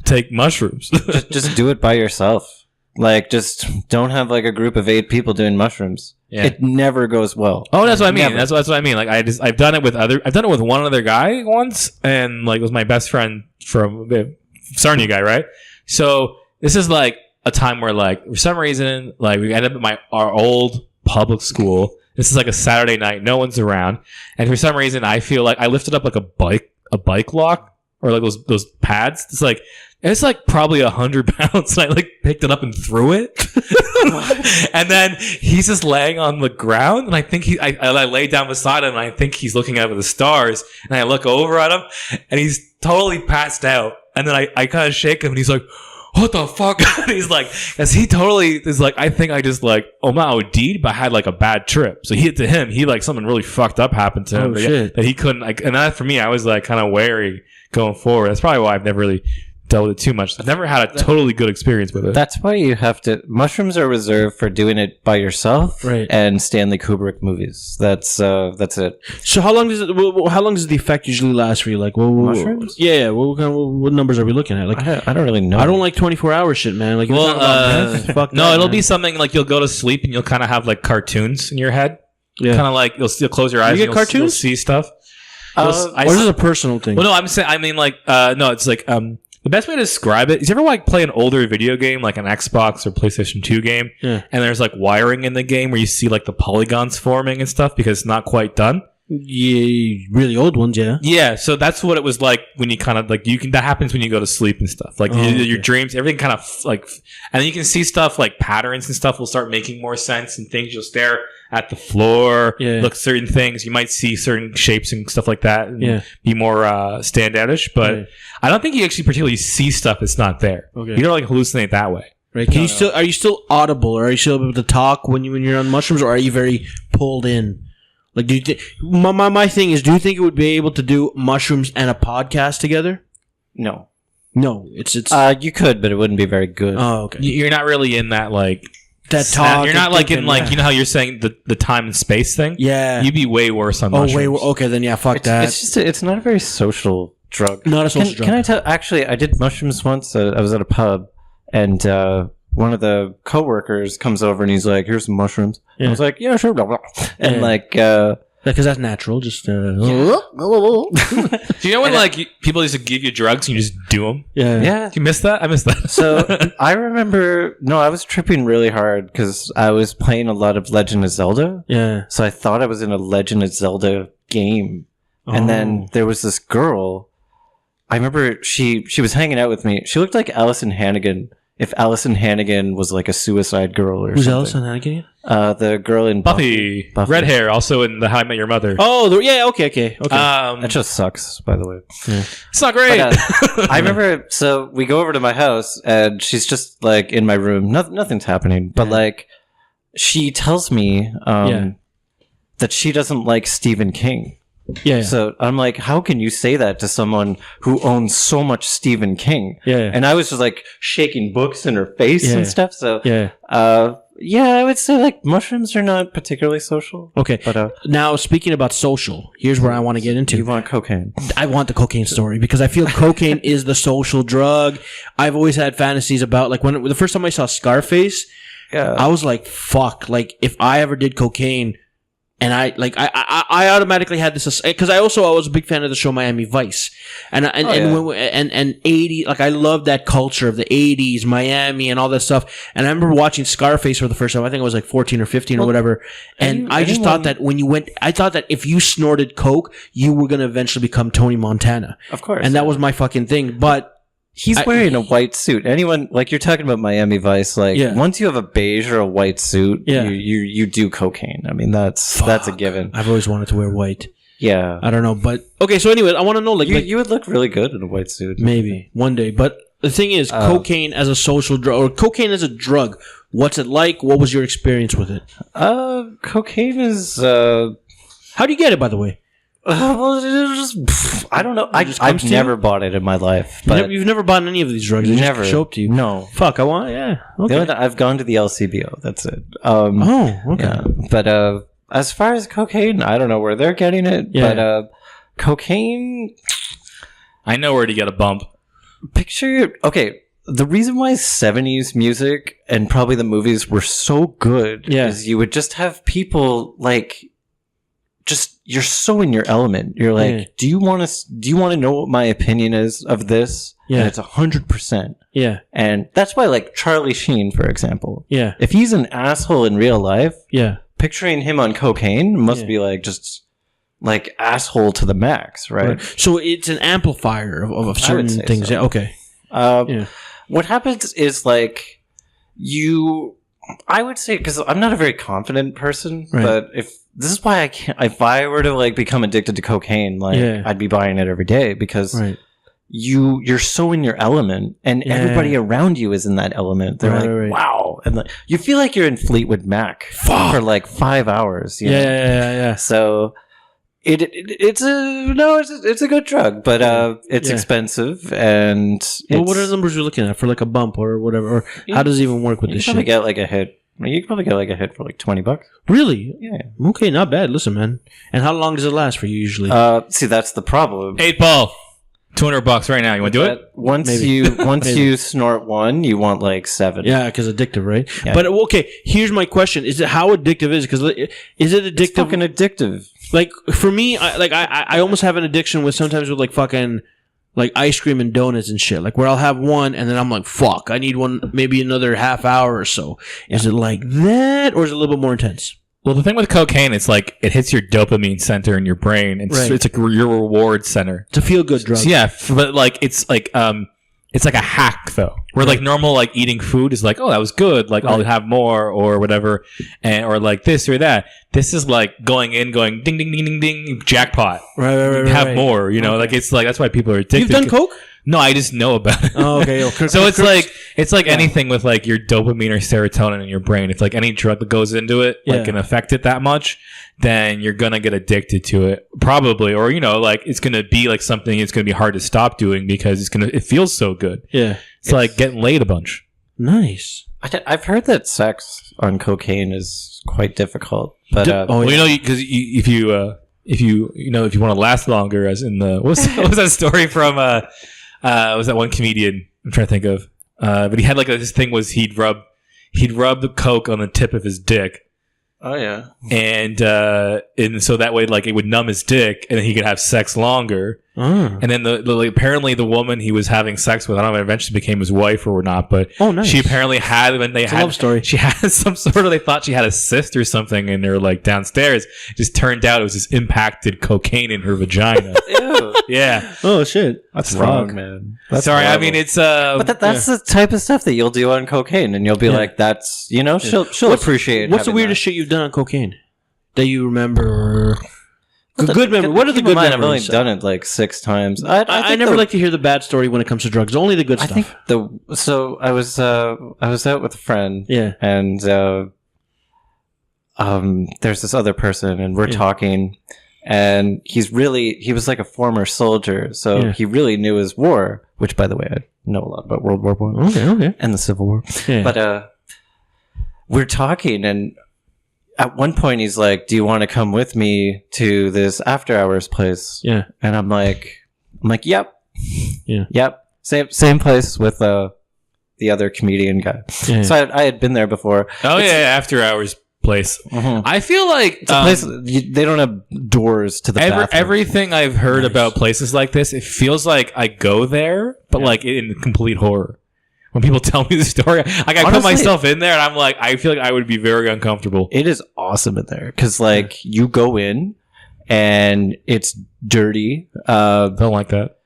take mushrooms. just do it by yourself. Like, just don't have like a group of 8 people doing mushrooms. Yeah. It never goes well. Oh, that's what I mean. Never. That's what I mean. Like I've done it with one other guy once, and like it was my best friend from the Sarnia guy, right? So this is like a time where like for some reason like we ended up at our old public school. This is like a Saturday night, no one's around, and for some reason I feel like I lifted up like a bike lock or like those pads. It's like probably 100 pounds, and I like picked it up and threw it. And then he's just laying on the ground, and I think I lay down beside him, and I think he's looking up at the stars, and I look over at him, and he's totally passed out. And then I kind of shake him, and he's like, "What the fuck?" And he's like, "Cause he totally is like, I think I just like, not OD'd, but I had like a bad trip." So he like something really fucked up happened to him that he couldn't like. And that for me, I was like kind of wary going forward. That's probably why I've never really dealt with it too much. I've never had a totally good experience with it. That's why you have to. Mushrooms are reserved for doing it by yourself, right? And Stanley Kubrick movies. That's it. So how long does the effect usually last for you? Like mushrooms? Yeah. What numbers are we looking at? Like I don't really know. I don't like 24-hour shit, man. Like fuck no, it'll be something like you'll go to sleep and you'll kind of have like cartoons in your head. Yeah. Kind of like you'll close your eyes. You get cartoons? You'll see stuff. Or is it a personal thing? Well, no, it's like the best way to describe it is you ever like play an older video game like an Xbox or PlayStation 2 game and there's like wiring in the game where you see like the polygons forming and stuff because it's not quite done? Yeah, really old ones, yeah. Yeah, so that's what it was like when you kind of like that happens when you go to sleep and stuff. Like your dreams, everything kind of like, and then you can see stuff like patterns and stuff will start making more sense and things. You'll stare at the floor, look certain things. You might see certain shapes and stuff like that, and be more standoutish. But I don't think you actually particularly see stuff that's not there. Okay. You don't like hallucinate that way. Right? Are you still audible, or are you still able to talk when you're on mushrooms, or are you very pulled in? Like, do you my thing is, do you think it would be able to do mushrooms and a podcast together? No, it's you could, but it wouldn't be very good. Oh, okay. You're not really in that like that talk. You're not like in like you know how you're saying the time and space thing. Yeah, you'd be way worse on mushrooms. Okay, then fuck that. It's just it's not a very social drug. Not a social drug. Can I tell? Actually, I did mushrooms once. I was at a pub, and one of the coworkers comes over and he's like, "Here's some mushrooms." Yeah. I was like, "Yeah, sure." Blah, blah. And like, because that's natural. Just do you know when like people used to give you drugs and you just do them? Yeah. Do you miss that? I miss that. So I remember. No, I was tripping really hard because I was playing a lot of Legend of Zelda. Yeah. So I thought I was in a Legend of Zelda game, and then there was this girl. I remember she was hanging out with me. She looked like Allison Hannigan. If Allison Hannigan was like a suicide girl or Who's something. Allison Hannigan? The girl in Buffy. Red hair, also in the How I Met Your Mother. Oh, okay. That just sucks, by the way. Yeah. It's not great. But, I remember, so we go over to my house, and she's just like in my room. Nothing's happening, but like she tells me that she doesn't like Stephen King. Yeah. So I'm like, how can you say that to someone who owns so much Stephen King? Yeah. And I was just like shaking books in her face and stuff. So I would say like mushrooms are not particularly social. Okay. But now speaking about social, here's where I want to get into. You want cocaine? I want the cocaine story because I feel cocaine is the social drug. I've always had fantasies about like when the first time I saw Scarface, I was like, fuck, like if I ever did cocaine, And I automatically had this because I was a big fan of the show Miami Vice, and 80 like I love that culture of the 80s Miami and all that stuff. And I remember watching Scarface for the first time. I think I was like 14 or 15 or whatever. And I just thought that I thought that if you snorted coke, you were going to eventually become Tony Montana. Of course, and that was my fucking thing. But he's wearing a white suit. Anyone, like, you're talking about Miami Vice, like, once you have a beige or a white suit, you do cocaine. I mean, that's a given. I've always wanted to wear white. Yeah. I don't know, but okay, so anyway, I want to know, you would look really good in a white suit. Maybe one day, but the thing is, cocaine as a social drug, or cocaine as a drug, what's it like? What was your experience with it? Cocaine is, how do you get it, by the way? I don't know. I've never bought it in my life. But you've never bought any of these drugs? They never just show up to you? No. Fuck, I want, okay. I've gone to the LCBO. That's it. Okay. Yeah. But as far as cocaine, I don't know where they're getting it. Yeah. But cocaine, I know where to get a bump. The reason why 70s music and probably the movies were so good is you would just have people like, you're so in your element. You're like, do you want to know what my opinion is of this? Yeah. And it's 100%. Yeah. And that's why, like, Charlie Sheen, for example. Yeah. If he's an asshole in real life, picturing him on cocaine must be like just like asshole to the max, right? So it's an amplifier of certain things. So. Yeah. Okay. What happens is like I would say, because I'm not a very confident person, but this is why I can't. If I were to like become addicted to cocaine, like I'd be buying it every day because you're so in your element, and everybody around you is in that element. They're wow, and you feel like you're in Fleetwood Mac for like 5 hours. You know? Yeah. So it's a good drug, but it's expensive, and what are the numbers you're looking at for like a bump or whatever? Or how does it even work with this shit? You can probably get like a hit for like $20. Really? Yeah. Okay, not bad. Listen, man. And how long does it last for you usually? See, that's the problem. 8 ball. $200 right now. You want to do it? Once you snort one, you want like 7. Yeah, because addictive, right? Yeah. But okay, here's my question: is it how addictive is it? Because is it addictive? It's fucking addictive. Like for me, I almost have an addiction with sometimes with like fucking like ice cream and donuts and shit. Like where I'll have one and then I'm like, fuck, I need one, maybe another half hour or so. Is it like that, or is it a little bit more intense? Well, the thing with cocaine, it's like it hits your dopamine center in your brain. It's like your reward center. It's a feel good drug. So, yeah, but like it's like a hack though. Where like normal like eating food is like, oh, that was good. Like I'll have more or whatever, and or like this or that. This is like going ding ding ding ding ding jackpot. Right. Have more. You know, like it's like that's why people are addicted. You've done coke? No, I just know about it. Oh, okay. So it's like anything with like your dopamine or serotonin in your brain. It's like any drug that goes into it, like can affect it that much, then you're gonna get addicted to it, probably, or you know, like it's gonna be like something it's gonna be hard to stop doing because it feels so good. Yeah, it's like getting laid a bunch. Nice. I've heard that sex on cocaine is quite difficult, but well, you know, because if you want to last longer, as in the what was that story from? Was that one comedian I'm trying to think of? But he had like this thing was he'd rub the coke on the tip of his dick. Oh yeah, and so that way like it would numb his dick, and then he could have sex longer. And then apparently the woman he was having sex with, I don't know if it eventually became his wife or not, but nice. She apparently had it's a love story. She had some sort of, they thought she had a cyst or something in her like downstairs. It just turned out it was just impacted cocaine in her vagina. Ew. Yeah. Oh shit. That's wrong, man. That's sorry. horrible. I mean, it's but that's the type of stuff that you'll do on cocaine, and you'll be like, that's she'll appreciate. What's the weirdest shit you've done on cocaine that you remember? Good memory. What are the good memories? I've only done it like 6 times. I never like to hear the bad story when it comes to drugs. Only the good stuff. I think so I was out with a friend. Yeah. And there's this other person, and we're talking, and he was like a former soldier, so he really knew his war. Which, by the way, I know a lot about World War I. Okay. And the Civil War. Yeah. But we're talking, and at one point he's like, do you want to come with me to this after hours place? Yeah. And I'm like, yep. Yeah. Yep. Same place with the other comedian guy. Yeah. So I had been there before. Oh, yeah, after hours place. Mhm. I feel like It's a place, they don't have doors to the bathroom. everything I've heard about places like this, it feels like I go there, but like in complete horror. When people tell me the story, like I put Honestly, myself in there, and I'm like, I feel like I would be very uncomfortable. It is awesome in there because, like, you go in and it's dirty. Don't like that.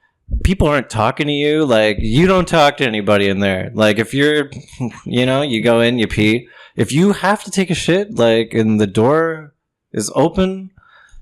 People aren't talking to you. Like, you don't talk to anybody in there. Like, if you're, you go in, you pee. If you have to take a shit, like, and the door is open,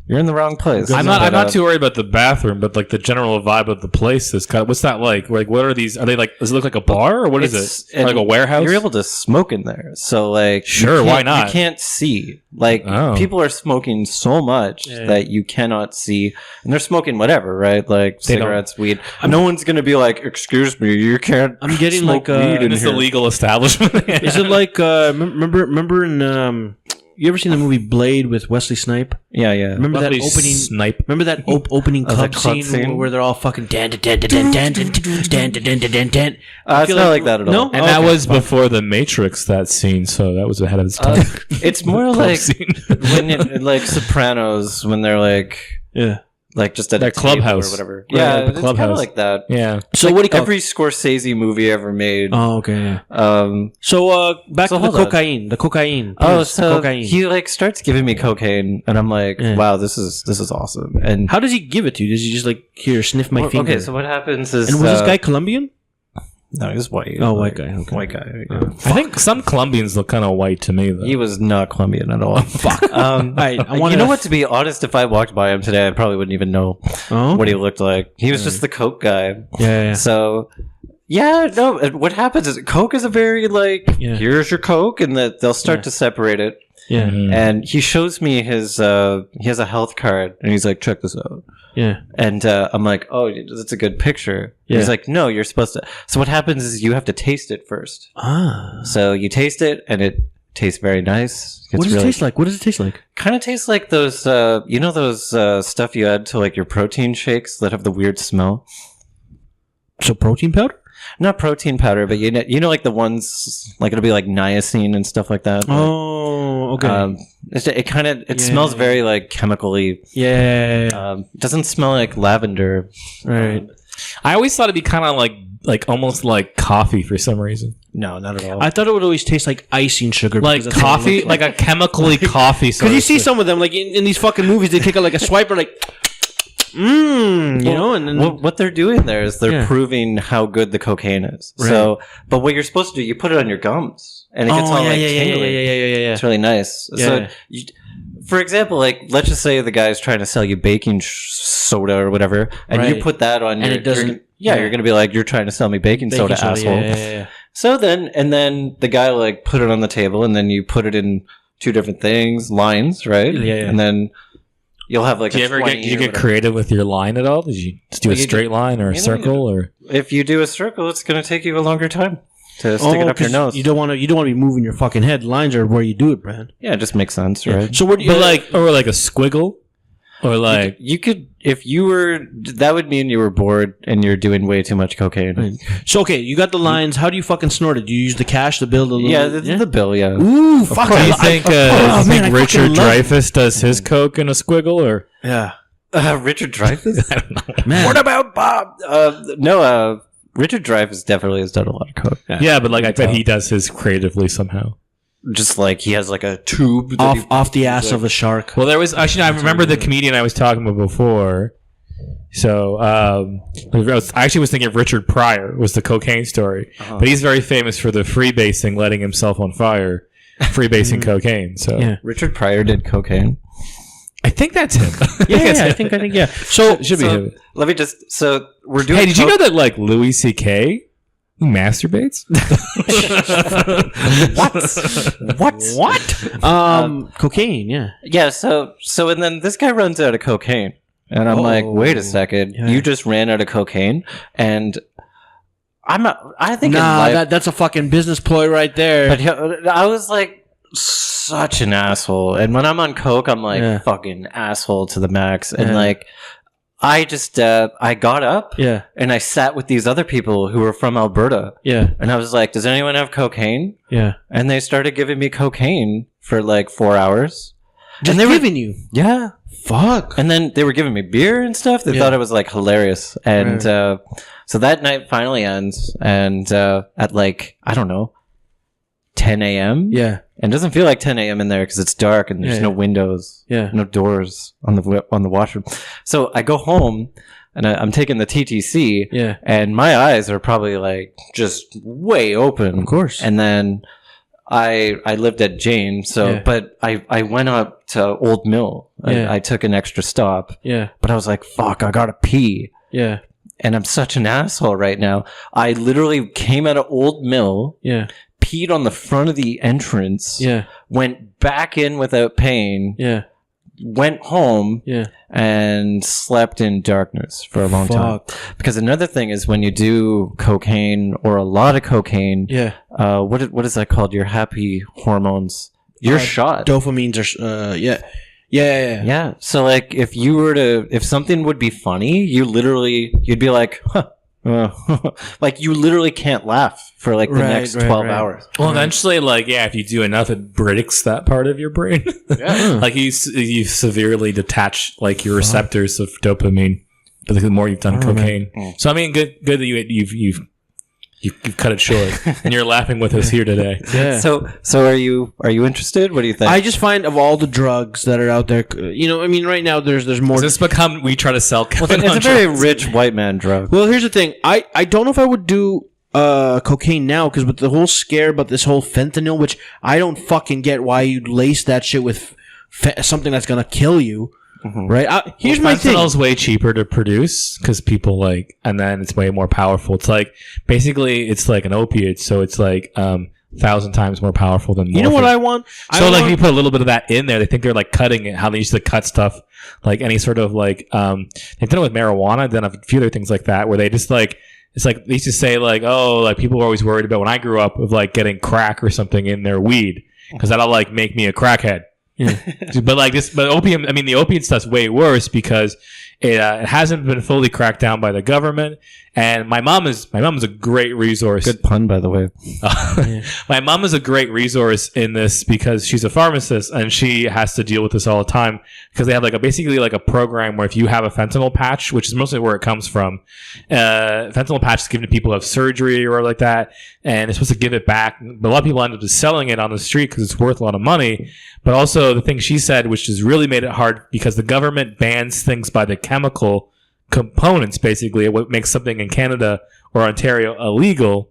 you're in the wrong place. I'm not too worried about the bathroom, but like the general vibe of the place is kind of, what's that like? Like, what are these? Are they like? Does it look like a bar or what is it? Or like a warehouse? You're able to smoke in there, so like, Sure, why not? You can't see. Like, people are smoking so much that you cannot see, and they're smoking whatever, right? Like cigarettes, weed. No one's gonna be like, "Excuse me, you can't." I'm getting smoke like weed in It's here. a legal establishment. Is it like remember in you ever seen the movie Blade with Wesley Snipe? Yeah, yeah. Remember that opening snipe? Remember that opening club scene where they're all fucking dan. It's not like that at all. No? And that was before the Matrix, that scene, so that was ahead of its time. It's more like like Sopranos when they're like just at Their a table clubhouse. or whatever. Right, Yeah, the it's kind of clubhouse. like that. Yeah. So Like what do you call every Scorsese movie ever made. Oh, okay. Yeah. So Back to the hold on. cocaine. The cocaine. Oh, Please, so cocaine. he like starts giving me cocaine, and I'm like, Yeah. wow, this is awesome. And How does he give it to you? Does he just like here sniff my finger? okay, so what happens is and was this guy Colombian? no, he was white. Oh, like, white guy. Okay. white guy. I think some Colombians look kind of white to me, though. He was not Colombian at all. Fuck. Right, I wanna- you know what? To be honest, if I walked by him today, I probably wouldn't even know Oh, what he looked like. He was just the coke guy. yeah. So, yeah, no. What happens is Coke is a very like, here's your Coke, and that they'll start to separate it. Yeah. Mhm. And he shows me his. He has a health card, and he's like, check this out. Yeah. And I'm like, oh, that's a good picture. Yeah. He's like, no, you're supposed to. So what happens is you have to taste it first. Ah. So you taste it, and it tastes very nice. What does it taste like? What does it taste like? Kind of tastes like those, those stuff you add to like your protein shakes that have the weird smell. So protein powder? Not protein powder, but you know, like the ones like it'll be like niacin and stuff like that. Oh, okay. It smells very like chemically. Yeah. It doesn't smell like lavender. Right. I always thought it'd be kind of like almost like coffee for some reason. No, not at all. I thought it would always taste like icing sugar. Like because that's what it coffee, looks like a chemically coffee. Because you see some of them, like in these fucking movies, they take out like a swiper, like, and then what they're doing there is they're Yeah. proving how good the cocaine is. Right. So, but what you're supposed to do, you put it on your gums, and it gets all like tingly. yeah. It's really nice. Yeah. So, for example, like let's just say the guy's trying to sell you baking soda or whatever, and you Right. put that on And your. it doesn't- You're gonna be like, you're trying to sell me baking soda, asshole. Yeah. So then the guy like put it on the table, and then you put it in two different lines, right? Yeah. And then you'll have like. Did you ever 20 did you or get whatever. creative with your line at all? Did you just do a Well, you straight line or a you know, circle or? If you do a circle, it's gonna take you a longer time to stick it up your 'cause nose. You don't want to be moving your fucking head. Lines are where you do it, Brad. Yeah, it just makes sense, right? So what do you But like, or like a squiggle, or like. You could, if you were, that would mean you were bored and you're doing way too much cocaine. So okay, you got the lines. How do you fucking snort it? Do you use the cash to build a little? Yeah, the bill, yeah. Ooh, fuck! Do you think, I fucking Richard love- Dreyfuss does his coke in a squiggle, or Yeah, Richard Dreyfuss? I don't know? man. What about Bob? Richard Dreyfuss definitely has done a lot of coke. Yeah, but like I bet he does his creatively somehow. Just like he has like a tube that off the ass of a shark. Well, there was actually I remember the comedian I was talking about before. So I actually was thinking of Richard Pryor was the cocaine story, but he's very famous for the freebasing, letting himself on fire, freebasing cocaine. So Yeah. Richard Pryor did cocaine. I think that's him. I think yeah. So Should be him. Let me just. So we're doing. Hey, did you know that like Louis C.K. he masturbates? What? Cocaine. Yeah. Yeah. So and then this guy runs out of cocaine, and I'm like, wait a second, Yeah. you just ran out of cocaine, and I think in Nah, life, that's a fucking business ploy right there. but I was like such an asshole, and when I'm on coke, I'm like Yeah. fucking asshole to the max, and Yeah. like I just I got up Yeah. and I sat with these other people who were from Alberta. Yeah. And I was like, does anyone have cocaine? Yeah. And they started giving me cocaine for like 4 hours. Just and they giving you. Yeah. Fuck. And then they were giving me beer and stuff. They thought it was like hilarious. And so that night finally ends. And at like, I don't know, 10 a.m. Yeah. And it doesn't feel like 10 a.m. in there because it's dark and there's no windows, no doors on the washroom. So I go home and I'm taking the TTC, and my eyes are probably like just way open, of course. And then I lived at Jane, but I went up to Old Mill. I took an extra stop, but I was like, fuck, I gotta pee. Yeah. And I'm such an asshole right now. I literally came out of Old Mill. Yeah. Peed on the front of the entrance, went back in without paying, went home, and slept in darkness for a long time. Because another thing is when you do cocaine or a lot of cocaine, what is that called? Your happy hormones. You're shot. Dopamines are, Yeah. So like if something would be funny, you'd be like, huh. Like you literally can't laugh for like the next 12 hours. Well, eventually, like, if you do enough, it breaks that part of your brain. Like you severely detach like your receptors of dopamine. But the more you've done cocaine, so I mean, good that you've cut it short, and you're laughing with us here today. Yeah. So are you interested? What do you think? I just find of all the drugs that are out there, I mean, right now there's more. Does this become we try to sell? Kevin it's a very rich white man drug. Well, here's the thing. I don't know if I would do cocaine now because with the whole scare about this whole fentanyl, which I don't fucking get why you'd lace that shit with something that's gonna kill you. Right. Here's my thing. Fentanyl's way cheaper to produce because people and then it's way more powerful. It's like basically it's like an opiate, so it's like 1,000 times more powerful than morphine. You know what I want? You put a little bit of that in there. They think they're like cutting it. How they used to cut stuff like any sort of like they've done it with marijuana. Then a few other things like that where they just like. It's like they used to say like, oh, like people were always worried about when I grew up of like getting crack or something in their weed because that'll like make me a crackhead. Yeah. but opium, I mean, the opiate stuff's way worse because it hasn't been fully cracked down by the government. And my mom is a great resource. Good pun, by the way. My mom is a great resource in this because she's a pharmacist and she has to deal with this all the time because they have like basically like a program where if you have a fentanyl patch, which is mostly where it comes from, fentanyl patch is given to people who have surgery or like that, and it's supposed to give it back. But a lot of people end up just selling it on the street because it's worth a lot of money. But also the thing she said, which has really made it hard because the government bans things by the chemical components, basically what makes something in Canada or Ontario illegal.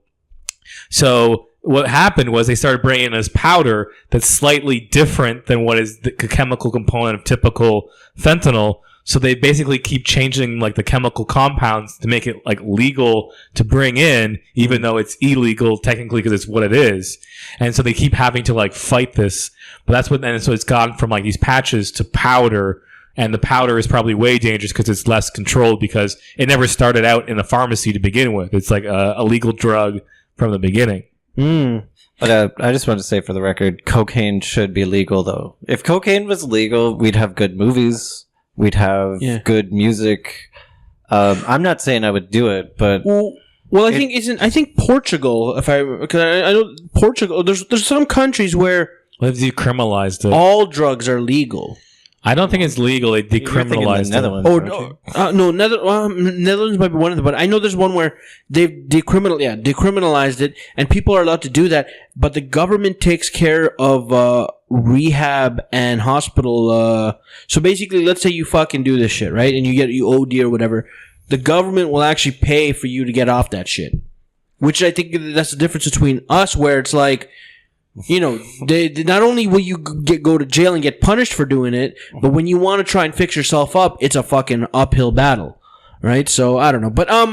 So what happened was they started bringing this powder that's slightly different than what is the chemical component of typical fentanyl. So they basically keep changing like the chemical compounds to make it like legal to bring in, even though it's illegal technically because it's what it is. And so they keep having to like fight this. But that's what, and so it's gone from like these patches to powder. And the powder is probably way dangerous because it's less controlled because it never started out in a pharmacy to begin with. It's like a legal drug from the beginning. But I just want to say for the record, cocaine should be legal though. If cocaine was legal, we'd have good movies. We'd have good music. I'm not saying I would do it, but I think Portugal. Because I know Portugal. There's some countries where they've decriminalized it. All drugs are legal. I don't think it's legal. They decriminalized the Netherlands. Netherlands might be one of them, but I know there's one where they've decriminalized it, and people are allowed to do that. But the government takes care of rehab and hospital. So basically, let's say you fucking do this shit, right? And you OD or whatever. The government will actually pay for you to get off that shit. Which I think that's the difference between us, where it's like, they not only will you go to jail and get punished for doing it, but when you want to try and fix yourself up, it's a fucking uphill battle, right? So I don't know, but I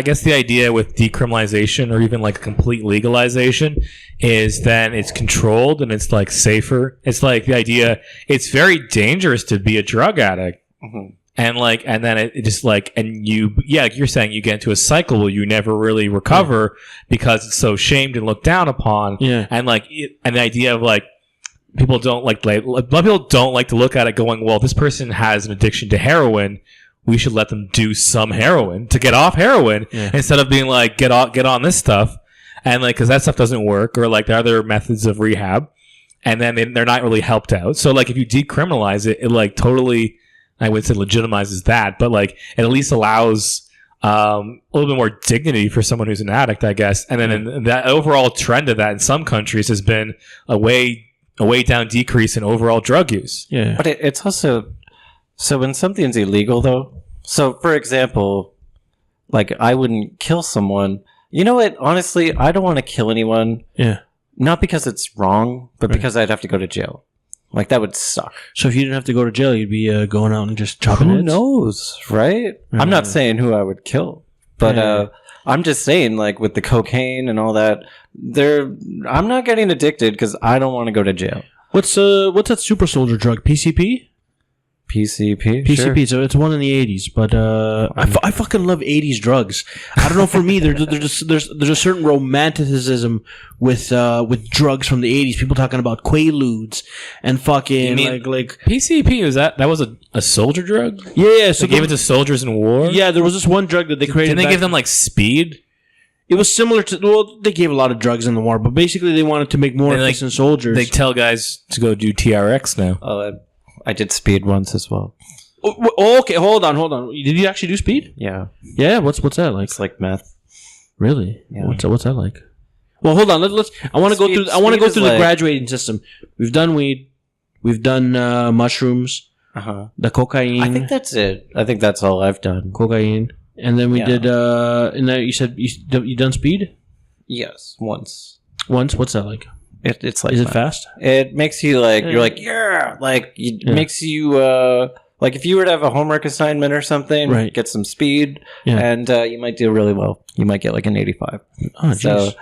guess the idea with decriminalization or even like complete legalization is then it's controlled and it's like safer. It's like the idea it's very dangerous to be a drug addict. Mm-hmm. And then it just like, and you're saying you get into a cycle where you never really recover because it's so shamed and looked down upon. Yeah. And the idea of like, people don't like a lot of people don't like to look at it going, well, this person has an addiction to heroin. We should let them do some heroin to get off heroin instead of being like, get on this stuff. And like, cause that stuff doesn't work, or like the other methods of rehab. And then they're not really helped out. So like, if you decriminalize it, it like totally, I would say legitimizes that, but like it at least allows a little bit more dignity for someone who's an addict, I guess. And then that overall trend of that in some countries has been a way down decrease in overall drug use. Yeah. But it's also, so when something's illegal though, so for example, like I wouldn't kill someone. You know what? Honestly, I don't want to kill anyone. Yeah. Not because it's wrong, but because I'd have to go to jail. Like that would suck. So if you didn't have to go to jail, you'd be going out and just chopping Who heads? knows, right? I'm not saying who I would kill, but I'm just saying, like with the cocaine and all that, I'm not getting addicted because I don't want to go to jail. What's that super soldier drug? PCP? PCP? PCP. Sure. So it's one in the 80s, but I fucking love 80s drugs. I don't know, for me, there's a certain romanticism with drugs from the 80s. People talking about Quaaludes and fucking like PCP, that was a soldier drug? Yeah, so they gave it to soldiers in war? Yeah, there was this one drug that they created. Didn't they give them like speed? It was similar to, well, they gave a lot of drugs in the war, but basically they wanted to make more efficient soldiers. They tell guys to go do TRX now. Oh, I did speed once as well. Oh, okay, hold on. Did you actually do speed? Yeah. Yeah, what's that like? It's like meth. Really? Yeah. What's that like? Well, hold on. Let's. I want to go through the graduating system. We've done weed. We've done mushrooms. The cocaine. I think that's it. I think that's all I've done. Cocaine, and then we did. And then you said you done speed? Yes, once. Once. What's that like? It's like, is it fast? It makes you like, you're like, like it makes you like if you were to have a homework assignment or something, right, get some speed, and you might do really well. You might get like an 85. Oh, so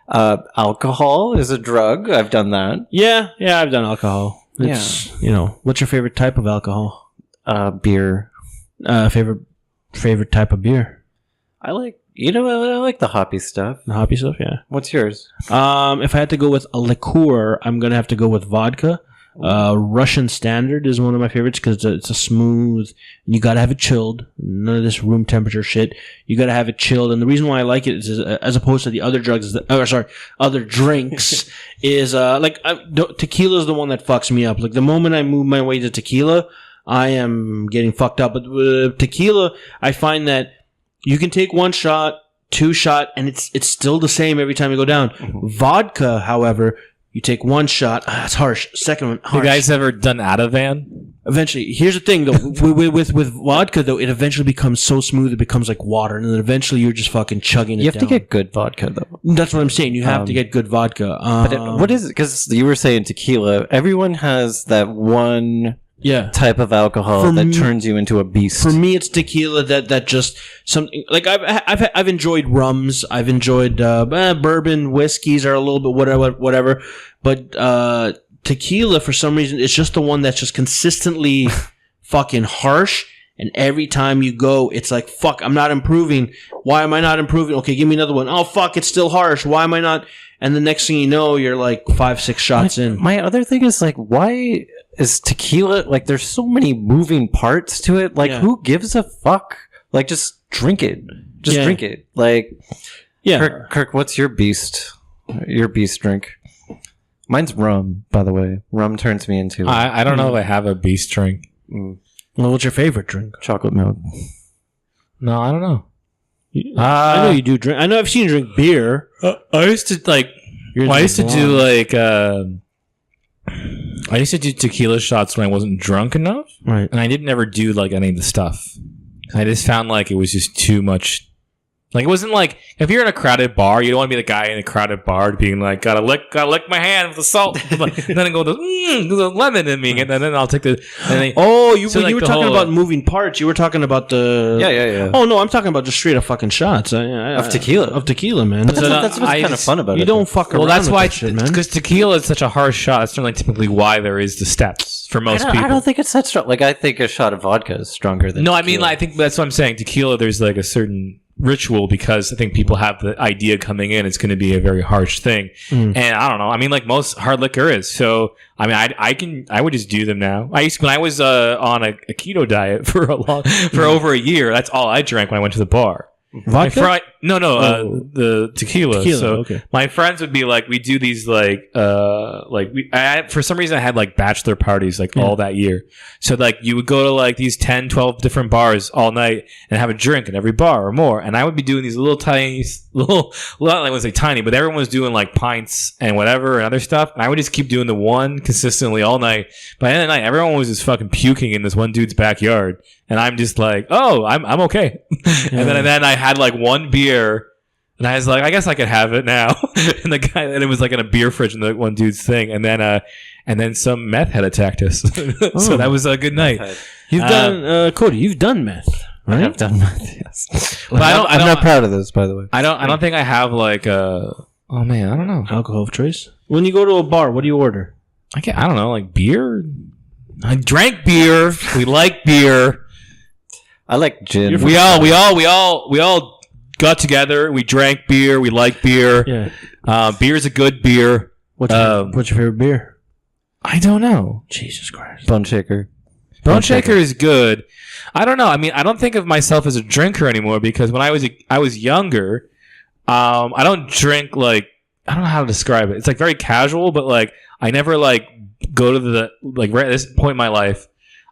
alcohol is a drug. I've done that. Yeah, I've done alcohol. It's, what's your favorite type of alcohol? Beer. Favorite type of beer? I like the hoppy stuff. The hoppy stuff, yeah. What's yours? If I had to go with a liqueur, I'm gonna have to go with vodka. Russian Standard is one of my favorites because it's a smooth. You gotta have it chilled. None of this room temperature shit. You gotta have it chilled. And the reason why I like it is, as opposed to the other drugs, other drinks, is tequila is the one that fucks me up. Like the moment I move my way to tequila, I am getting fucked up. But with tequila, I find that you can take one shot, two shot, and it's still the same every time you go down. Vodka, however, you take one shot, it's harsh. Second one, harsh. You guys ever done Ativan? Eventually, here's the thing though, with vodka though, it eventually becomes so smooth it becomes like water, and then eventually you're just fucking chugging it down. You have to get good vodka though. That's what I'm saying. You have to get good vodka. What is it? Because you were saying tequila. Everyone has that one. Type of alcohol that turns you into a beast. For me, it's tequila that just something like I've enjoyed rums, I've enjoyed bourbon, whiskeys are a little bit whatever, but tequila for some reason it's just the one that's just consistently fucking harsh. And every time you go, it's like, fuck, I'm not improving. Why am I not improving? Okay, give me another one. Oh, fuck, it's still harsh. Why am I not? And the next thing you know, you're like 5-6 shots in. My other thing is like, why is tequila, like, there's so many moving parts to it. Like, who gives a fuck? Like, just drink it. Just drink it. Like, Kirk, what's your beast drink? Mine's rum, by the way. Rum turns me into... I don't know if I have a beast drink. Well, what's your favorite drink? Chocolate milk. No, I don't know. I know you do drink. I know I've seen you drink beer. I used to like. I used to do like. I used to do tequila shots when I wasn't drunk enough, right? And I didn't ever do like any of the stuff. I just found like it was just too much. Like it wasn't like if you're in a crowded bar, you don't want to be the guy in a crowded bar being like, gotta lick my hand with the salt, and then go there's a lemon in me, and then I'll take the. You were talking about moving parts. You were talking about the. Yeah. Oh no, I'm talking about just straight up fucking shots of tequila. Of tequila, man. That's what's kind of fun about it. You don't fuck around. Well, that's why, man. Because tequila is such a harsh shot. That's certainly typically why there is the steps for most people. I don't think it's that strong. Like I think a shot of vodka is stronger than. No, I mean, I think that's what I'm saying. Tequila, there's like a certain ritual because I think people have the idea coming in it's going to be a very harsh thing. And I don't know. I mean, like most hard liquor is. So I mean, I would just do them now. When I was on a keto diet for over a year. That's all I drank when I went to the bar. Vodka? The tequila. So okay. my friends would be like, we do these for some reason I had like bachelor parties like all that year. So like you would go to like these 10, 12 different bars all night and have a drink in every bar or more. And I would be doing these little tiny, well, I wouldn't say tiny, but everyone was doing like pints and whatever and other stuff. And I would just keep doing the one consistently all night. By the end of the night, everyone was just fucking puking in this one dude's backyard. And I'm just like, oh, I'm okay. And then I had like one beer, and I was like, I guess I could have it now. And it was like in a beer fridge in the one dude's thing. And then some meth had attacked us. So that was a good night. You've done Cody. You've done meth, right? I've done meth. Yes, but I'm not proud of this, by the way. I don't think I have like oh man, I don't know, alcohol of choice. When you go to a bar, what do you order? I don't know, like beer. I drank beer. We like beer. I like gin. We all got together. We drank beer. We like beer. Yeah. Beer's a good beer. What's your favorite beer? I don't know. Jesus Christ. Bone Shaker. Bone Shaker is good. I don't know. I mean, I don't think of myself as a drinker anymore because when I was younger, I don't drink like, I don't know how to describe it. It's like very casual, but like I never like go to the, like right at this point in my life,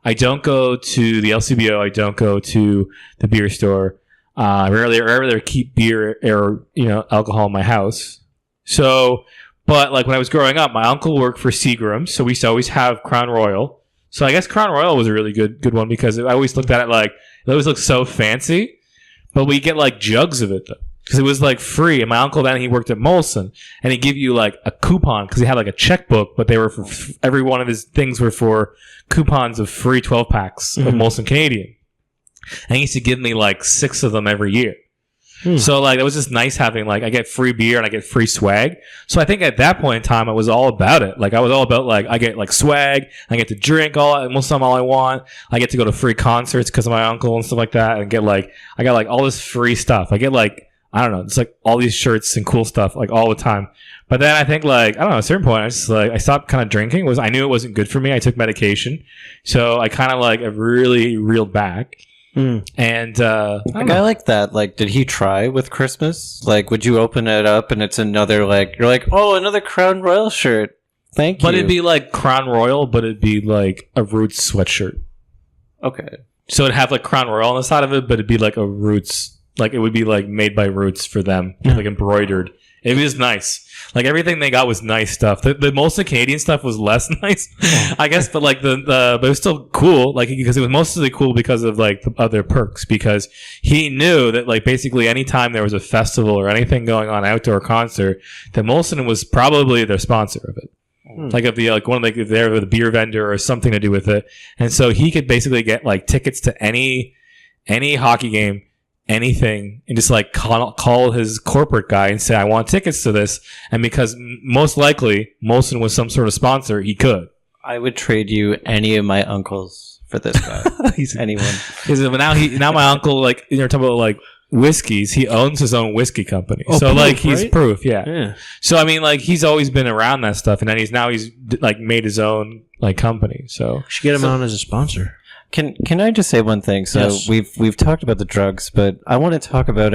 I don't go to the LCBO. I don't go to the beer store. I rarely keep beer or alcohol in my house. So, but like when I was growing up, my uncle worked for Seagram's, so we used to always have Crown Royal. So I guess Crown Royal was a really good one because I always looked at it like it always looked so fancy, but we get like jugs of it though. Because it was like free, and my uncle then he worked at Molson, and he'd give you like a coupon because he had like a checkbook, but they were for every one of his things were for coupons of free 12 packs of Molson Canadian, and he used to give me like 6 of them every year. So like it was just nice having like I get free beer and I get free swag. So I think at that point in time I was all about it. Like I was all about like I get like swag, I get to drink all I want. I get to go to free concerts because of my uncle and stuff like that, and I got like all this free stuff. I get like I don't know, it's like all these shirts and cool stuff like all the time. But then I think like I don't know, at a certain point I stopped kind of drinking. I knew it wasn't good for me. I took medication, so I kind of like I really reeled back. And a guy like that, like, did he try with Christmas? Like, would you open it up and it's another like you're like, oh, another Crown Royal shirt. Thank you. But it'd be like Crown Royal, but it'd be like a Roots sweatshirt. Okay. So it'd have like Crown Royal on the side of it, but it'd be like a Roots, like it would be like made by Roots for them, like embroidered. It was nice. Like everything they got was nice stuff. The Molson Canadian stuff was less nice, I guess, but like but it was still cool. Like because it was mostly cool because of like the other perks. Because he knew that like basically anytime there was a festival or anything going on, outdoor concert, that Molson was probably their sponsor of it. Like if one of the beer vendor or something to do with it, and so he could basically get like tickets to any hockey game. Anything, and just like call his corporate guy and say I want tickets to this, and because most likely Molson was some sort of sponsor, he could. I would trade you any of my uncles for this guy. Anyone. Now my uncle, like you're talking about like whiskeys, he owns his own whiskey company. Oh, so proof, like he's right? proof, yeah. So I mean like he's always been around that stuff, and then he's like made his own like company. So you should get him on as a sponsor. Can I just say one thing? So yes. we've talked about the drugs, but I want to talk about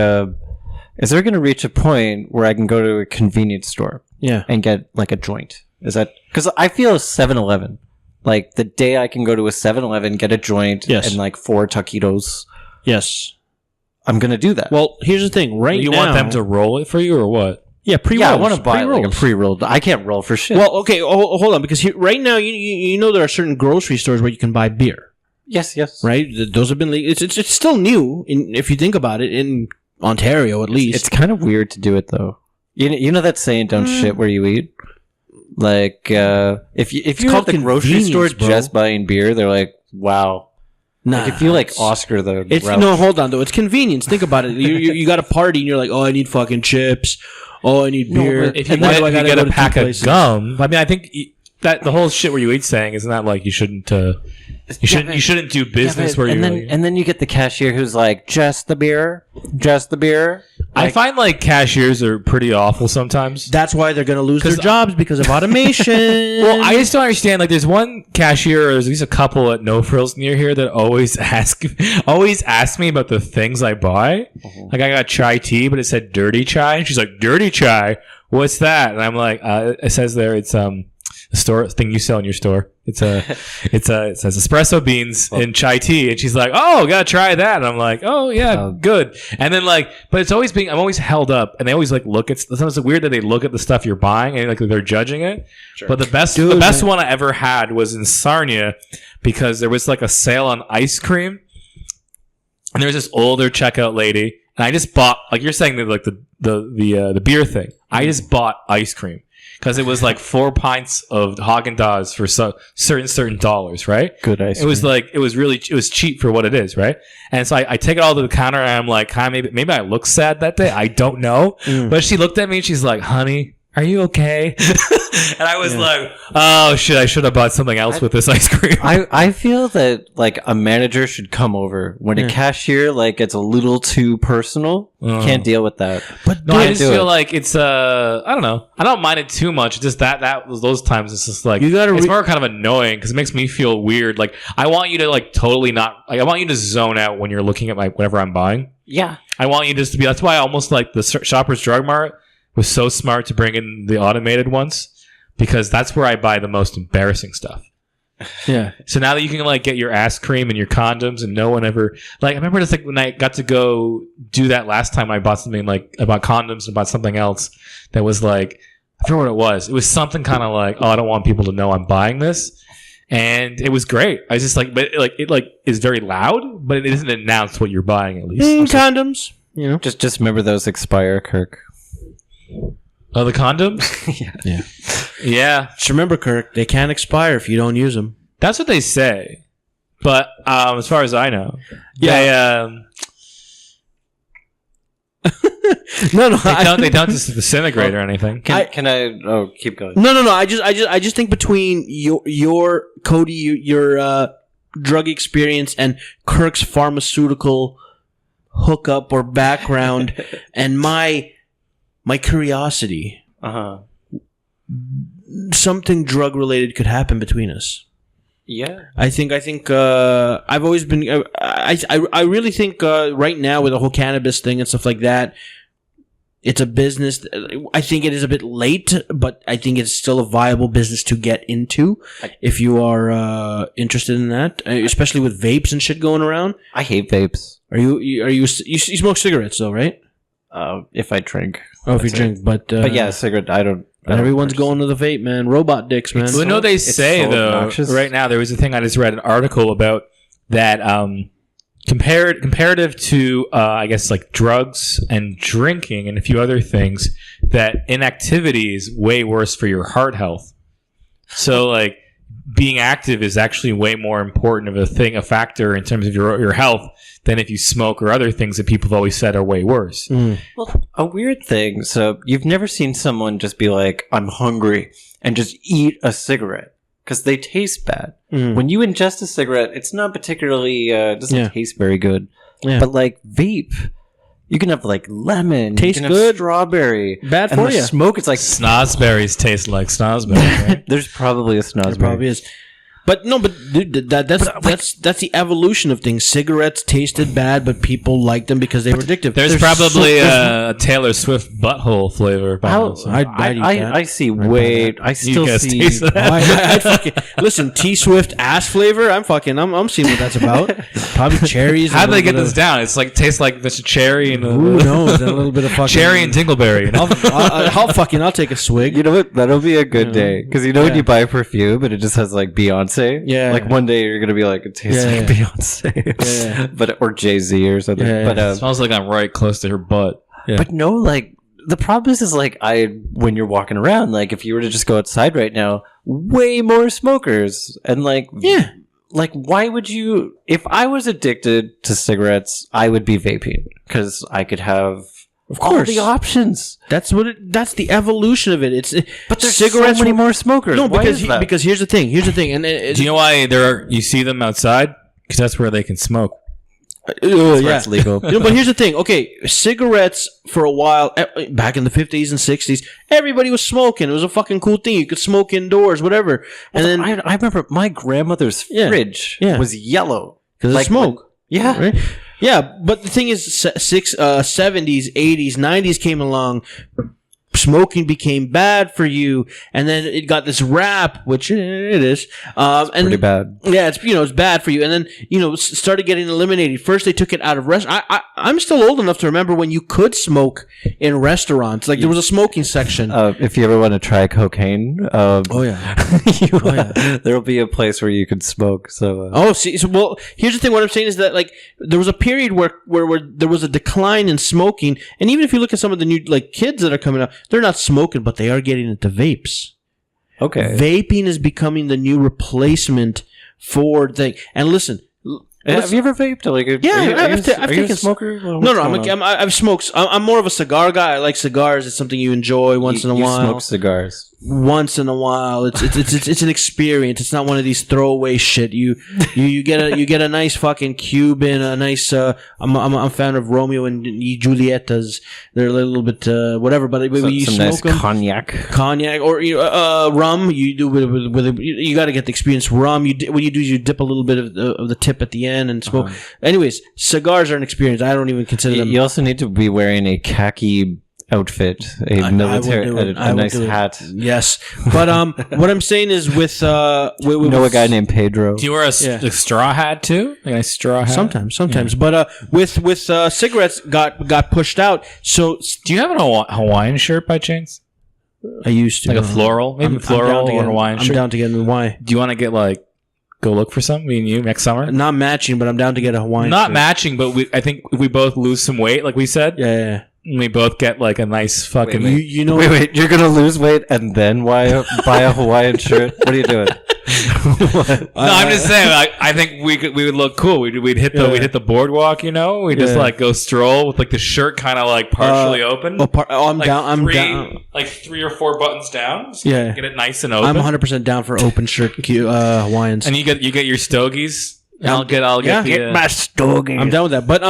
is there going to reach a point where I can go to a convenience store and get like a joint? Is that because I feel 7-Eleven, like the day I can go to a 7-Eleven, get a joint and like 4 taquitos. Yes, I'm going to do that. Well, here's the thing. Right now, you want them to roll it for you or what? Yeah, pre-rolls. I want to buy like a pre-rolled. I can't roll for shit. Well, okay, hold on, because right now you know there are certain grocery stores where you can buy beer. Yes. Right? Those have been legal. It's still new, if you think about it, in Ontario at least. It's kind of weird to do it, though. You know that saying, don't shit where you eat? Like, if you're at the grocery store just buying beer, they're like, wow. Nah. Like, if you like Oscar the route. No, hold on, though. It's convenience. Think about it. You got a party, and you're like, oh, I need fucking chips. Oh, I need beer. If you get a pack of gum, I mean, I think... that the whole shit where you eat saying isn't that like you shouldn't do business where you're and then you get the cashier who's like, just the beer. I find like cashiers are pretty awful sometimes. That's why they're going to lose their jobs because of automation. Well, I just don't understand. Like, there's one cashier, or there's at least a couple at No Frills near here that always ask me about the things I buy. Like, I got chai tea, but it said dirty chai, and she's like, dirty chai? What's that? And I'm like, it says there it's a store thing you sell in your store. It says espresso beans in chai tea, and she's like, "Oh, gotta try that." And I'm like, "Oh yeah, good." And then like, but it's always I'm always held up, and they always like look at. Sometimes it's weird that they look at the stuff you're buying and like they're judging it. Sure. But the best one I ever had was in Sarnia because there was like a sale on ice cream, and there was this older checkout lady, and I just bought like you're saying that like the beer thing. I just bought ice cream. Because it was like 4 pints of Haagen-Dazs for certain dollars, right? Good ice cream. It was cheap for what it is, right? And so I take it all to the counter and I'm like, maybe I look sad that day. I don't know. But she looked at me and she's like, honey, are you okay? And I was like, oh shit, I should have bought something else with this ice cream. I feel that like a manager should come over when a cashier like gets a little too personal. Can't deal with that. But no, I just feel like it's I don't know. I don't mind it too much. Just that was those times. It's just like it's more kind of annoying because it makes me feel weird. Like I want you to like totally not. Like I want you to zone out when you're looking at whatever I'm buying. Yeah, I want you just to be. That's why I almost like the Shoppers Drug Mart was so smart to bring in the automated ones because that's where I buy the most embarrassing stuff. Yeah. So now that you can like get your ass cream and your condoms and no one ever like I remember just like when I got to go do that last time I bought something like I bought condoms and bought something else that was like I forget what it was. It was something kind of like, oh, I don't want people to know I'm buying this. And it was great. I was just like, but it is very loud, but it doesn't announce what you're buying at least. Condoms. You know. Just remember those expire, Kirk. Oh, the condoms? Yeah. Just remember, Kirk, they can't expire if you don't use them. That's what they say. But as far as I know, they don't disintegrate or anything. Can I? Oh, keep going. No. I just think between your Cody, your drug experience and Kirk's pharmaceutical hookup or background, and my curiosity, something drug related could happen between us. Yeah, I think I've always been. I really think right now with the whole cannabis thing and stuff like that, it's a business. I think it is a bit late, but I think it's still a viable business to get into if you are interested in that, especially with vapes and shit going around. I hate vapes. You smoke cigarettes though, right? If I drink. Oh, if you drink, but yeah, cigarette. I don't. Everyone's going to the vape, man. Robot dicks, man. Well, no, they say so though. Obnoxious. Right now, there was a thing I just read an article about that. Comparative to, I guess, like drugs and drinking and a few other things, that inactivity is way worse for your heart health. So, like, being active is actually way more important of a factor in terms of your health than if you smoke or other things that people have always said are way worse. Well, a weird thing. So you've never seen someone just be like, I'm hungry, and just eat a cigarette because they taste bad. When you ingest a cigarette, it's not particularly, doesn't taste very good. Yeah. But like vape, you can have like lemon, tastes you can good, have strawberry, bad and for you. Smoke, it's like snozberries taste like snozberries. Right? There's probably a snozberry. There probably is. But no, dude, that's the evolution of things. Cigarettes tasted bad, but people liked them because they were addictive. There's probably a Taylor Swift butthole flavor. I see. Wait, I still see. Listen, T Swift ass flavor. I'm seeing what that's about. Probably cherries. How do they get this down? It's like tastes like this cherry and who knows? And a little bit of fucking cherry and dingleberry. I'll take a swig. You know what? That'll be a good day because you know when you buy perfume and it just has like Beyonce. Yeah, like one day you're gonna be like, it tastes like Beyonce, but or Jay-Z or something. But it smells like I'm right close to her butt. But no, like the problem is like when you're walking around, like if you were to just go outside right now, way more smokers and like like why would you? If I was addicted to cigarettes, I would be vaping because I could have Of all course. the options. That's the evolution of it. But there's cigarettes so many more smokers. No, Why is that? because here's the thing. And Do you know why you see them outside? Because that's where they can smoke. It's legal. But here's the thing. Okay, cigarettes for a while, back in the 50s and 60s, everybody was smoking. It was a fucking cool thing. You could smoke indoors, whatever. And then I remember my grandmother's fridge was yellow because of smoke. Yeah. Right? Yeah, but the thing is, 70s, 80s, 90s came along. Smoking became bad for you, and then it got this rap, which it is. It's pretty bad. Yeah, it's bad for you, and then started getting eliminated. First, they took it out of restaurants. I'm still old enough to remember when you could smoke in restaurants. Like there was a smoking section. If you ever want to try cocaine, yeah, there'll be a place where you can smoke. So here's the thing. What I'm saying is that like there was a period where there was a decline in smoking, and even if you look at some of the new kids that are coming up. They're not smoking, but they are getting into vapes. Okay. Vaping is becoming the new replacement for thing. And listen, have you ever vaped? I've taken a smoker. I've smoked. I'm more of a cigar guy. I like cigars. It's something you enjoy once in a while. You smoke cigars once in a while. It's an experience. It's not one of these throwaway shit. You get a nice fucking Cuban, a nice. I'm a fan of Romeo and Julietas. They're a little bit whatever, but you some smoke nice them. cognac or rum. You do with you got to get the experience. Rum. What you do is you dip a little bit of the tip at the end and smoke. Anyways, cigars are an experience. I don't even consider them. You also need to be wearing a khaki outfit, a military, a nice hat. Yes, but what I'm saying is with a guy named Pedro. Do you wear a straw hat too? Like a nice straw hat? Sometimes. But with cigarettes got pushed out. So do you have a Hawaiian shirt by chance? I used to a floral, maybe floral or Hawaiian shirt. I'm down to get in. Why? Do you want to get go look for something, me and you, next summer? Not matching, but I'm down to get a Hawaiian Not shirt. matching, but I think we both lose some weight, like we said. Yeah. And we both get a nice fucking... Wait, you're going to lose weight and then buy a Hawaiian shirt? What are you doing? No, I'm just saying, I think we would look cool. We'd hit the boardwalk, We'd just go stroll with the shirt kind of partially open. I'm down. Like 3 or 4 buttons down. So yeah. Get it nice and open. I'm 100% down for open shirt Hawaiians. And you get your stogies. I'll get my stogies. I'm down with that. But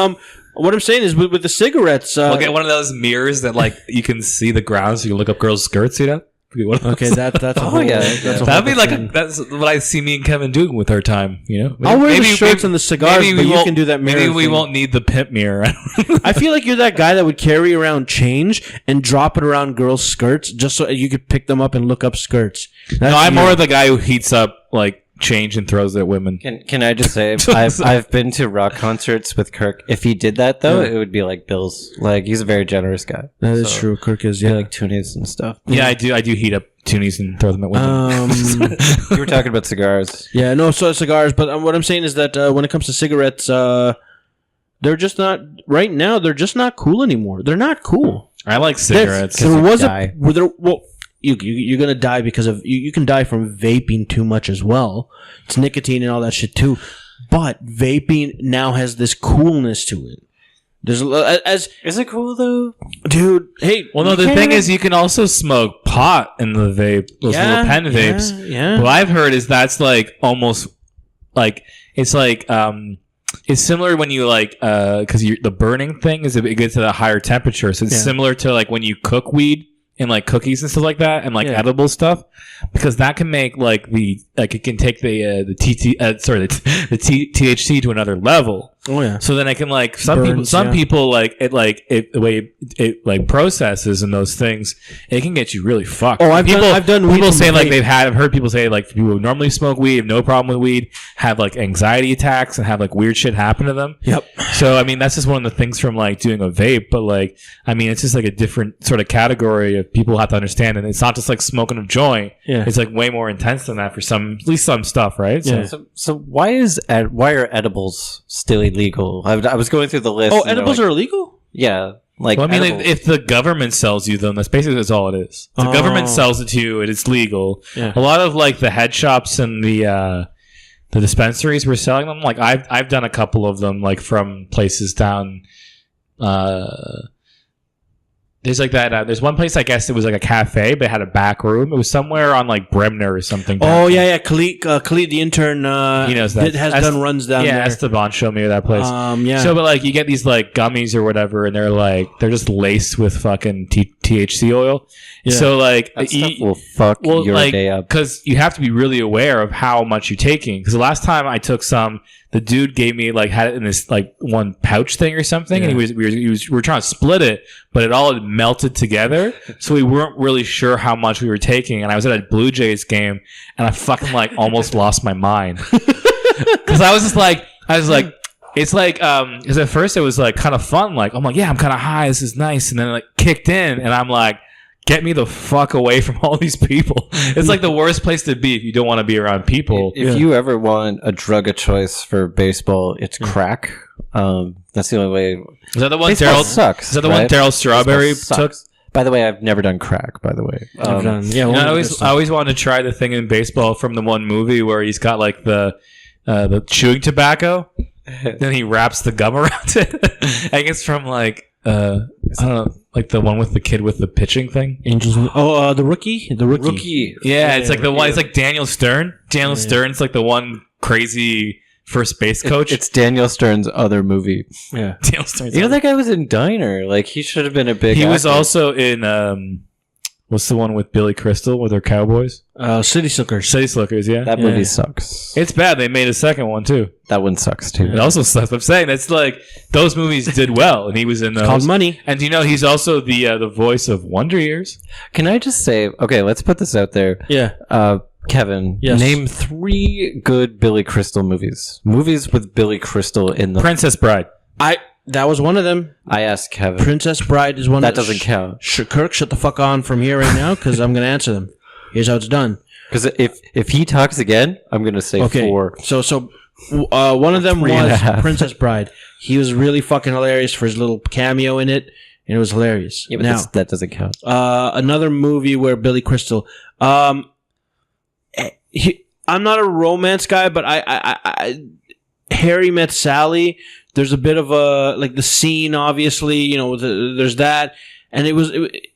what I'm saying is with the cigarettes, we'll get one of those mirrors that you can see the ground, so you can look up girls' skirts. Okay, that's that'd be that's what I see me and Kevin doing with our time. I'll wear the shirts and the cigars, but you can do that mirror. Maybe we won't need the pimp mirror. I feel like you're that guy that would carry around change and drop it around girls' skirts just so you could pick them up and look up skirts. No, I'm more of the guy who heats up change and throws at women. Can I just say I've been to rock concerts with Kirk. If he did that though, it would be like Bill's. He's a very generous guy. That is true. Kirk is tunies and stuff. Yeah, I do heat up tunies and throw them at women. You were talking about cigars. Yeah, no, so cigars. But what I'm saying is that when it comes to cigarettes, they're just not right now. They're just not cool anymore. They're not cool. I like cigarettes. You're gonna die because of you can die from vaping too much as well. It's nicotine and all that shit too. But vaping now has this coolness to it. Is it cool though, dude? Hey, well, no. The thing is, you can also smoke pot in the vape. Those little pen vapes. Yeah. What I've heard is that's almost it's it's similar when you because the burning thing is it gets at a higher temperature, so it's similar to when you cook weed. And cookies and stuff like that, and edible stuff, because that can make it can take the THC to another level. Oh yeah. So then I can some people the way it processes and those things, it can get you really fucked. Oh, I've done. People say I've heard people say people who normally smoke weed have no problem with weed, have anxiety attacks and have weird shit happen to them. Yep. So I mean that's just one of the things from doing a vape, but I mean it's just a different sort of category of people have to understand, and it's not just smoking a joint. Yeah. It's way more intense than that for at least some stuff, right? Yeah. So why are edibles still illegal? I was going through the list. Oh, edibles are illegal? Yeah. Well, I mean, if the government sells you them, that's all it is. The government sells it to you, and it's legal. Yeah. A lot of the head shops and the dispensaries were selling them. I've done a couple of them, from places down There's like that. There's one place I guess it was like a cafe, but it had a back room. It was somewhere on like Bremner or something. Oh yeah. Khalid, the intern, he knows that. has done runs down there. Yeah, Esteban showed me that place. Yeah. So, but like you get these like gummies or whatever, and they're just laced with fucking THC oil. Yeah. So like that stuff will fuck your day up because you have to be really aware of how much you're taking. Because the last time I took some, the dude gave me had it in this like one pouch thing or something, and we were trying to split it, but it all had melted together, so we weren't really sure how much we were taking. And I was at a Blue Jays game, and I fucking almost lost my mind because I was like, it's like because at first it was like kind of fun, like I'm like, yeah, I'm kind of high, this is nice, and then it kicked in, and I'm like, get me the fuck away from all these people. It's like the worst place to be if you don't want to be around people. If you ever want a drug of choice for baseball, it's crack. That's the only way. Is that the one Daryl sucks? Is that the one Daryl Strawberry took? By the way, I've never done crack. By the way, I always wanted to try the thing in baseball from the one movie where he's got like the chewing tobacco, then he wraps the gum around it. I think it's from like. I don't know, like the one with the kid with the pitching thing. Angels. The rookie. The rookie. Yeah, it's like the one. It's like Daniel Stern. Daniel Stern's like the one crazy first base coach. It's Daniel Stern's other movie. Yeah, Daniel Stern's. That guy was in Diner. Like he should have been a big. He actor. was also in what's the one with Billy Crystal with their Cowboys? City Slickers. City Slickers. Yeah, that movie sucks. It's bad. They made a second one too. That one sucks too. It also sucks. I'm saying it's like those movies did well, and he was in those. Called Money. And he's also the voice of Wonder Years. Can I just say, okay, let's put this out there. Yeah. Kevin, yes. Name 3 good Billy Crystal movies. Movies with Billy Crystal in them. Princess Bride. That was one of them. I asked Kevin. Princess Bride is one. That doesn't count. Kirk, shut the fuck on from here right now, because I'm going to answer them. Here's how it's done. Because if he talks again, I'm going to say 4. So one of them was Princess Bride. He was really fucking hilarious for his little cameo in it, and it was hilarious. Yeah, but that doesn't count. Another movie where Billy Crystal. I'm not a romance guy, but I Harry Met Sally. There's a bit of the scene, obviously, there's that. And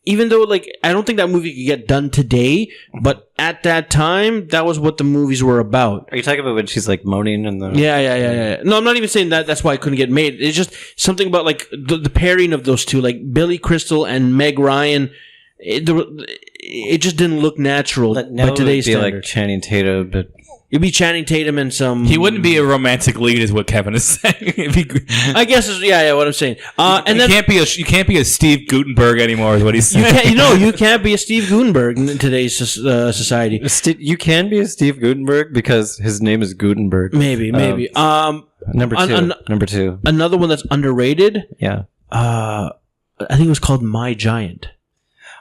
even though, I don't think that movie could get done today, but at that time, that was what the movies were about. Are you talking about when she's, moaning in the... Yeah. No, I'm not even saying that that's why it couldn't get made. It's just something about, the pairing of those two, Billy Crystal and Meg Ryan. It just didn't look natural by today's standards. Like Channing Tatum, but... It'd be Channing Tatum and some... He wouldn't be a romantic lead, is what Kevin is saying. I guess, what I'm saying. And then you can't be a Steve Gutenberg anymore, is what he's saying. You can't be a Steve Gutenberg in today's society. You can be a Steve Gutenberg because his name is Gutenberg. Maybe. Number 2. Another one that's underrated. Yeah. I think it was called My Giant.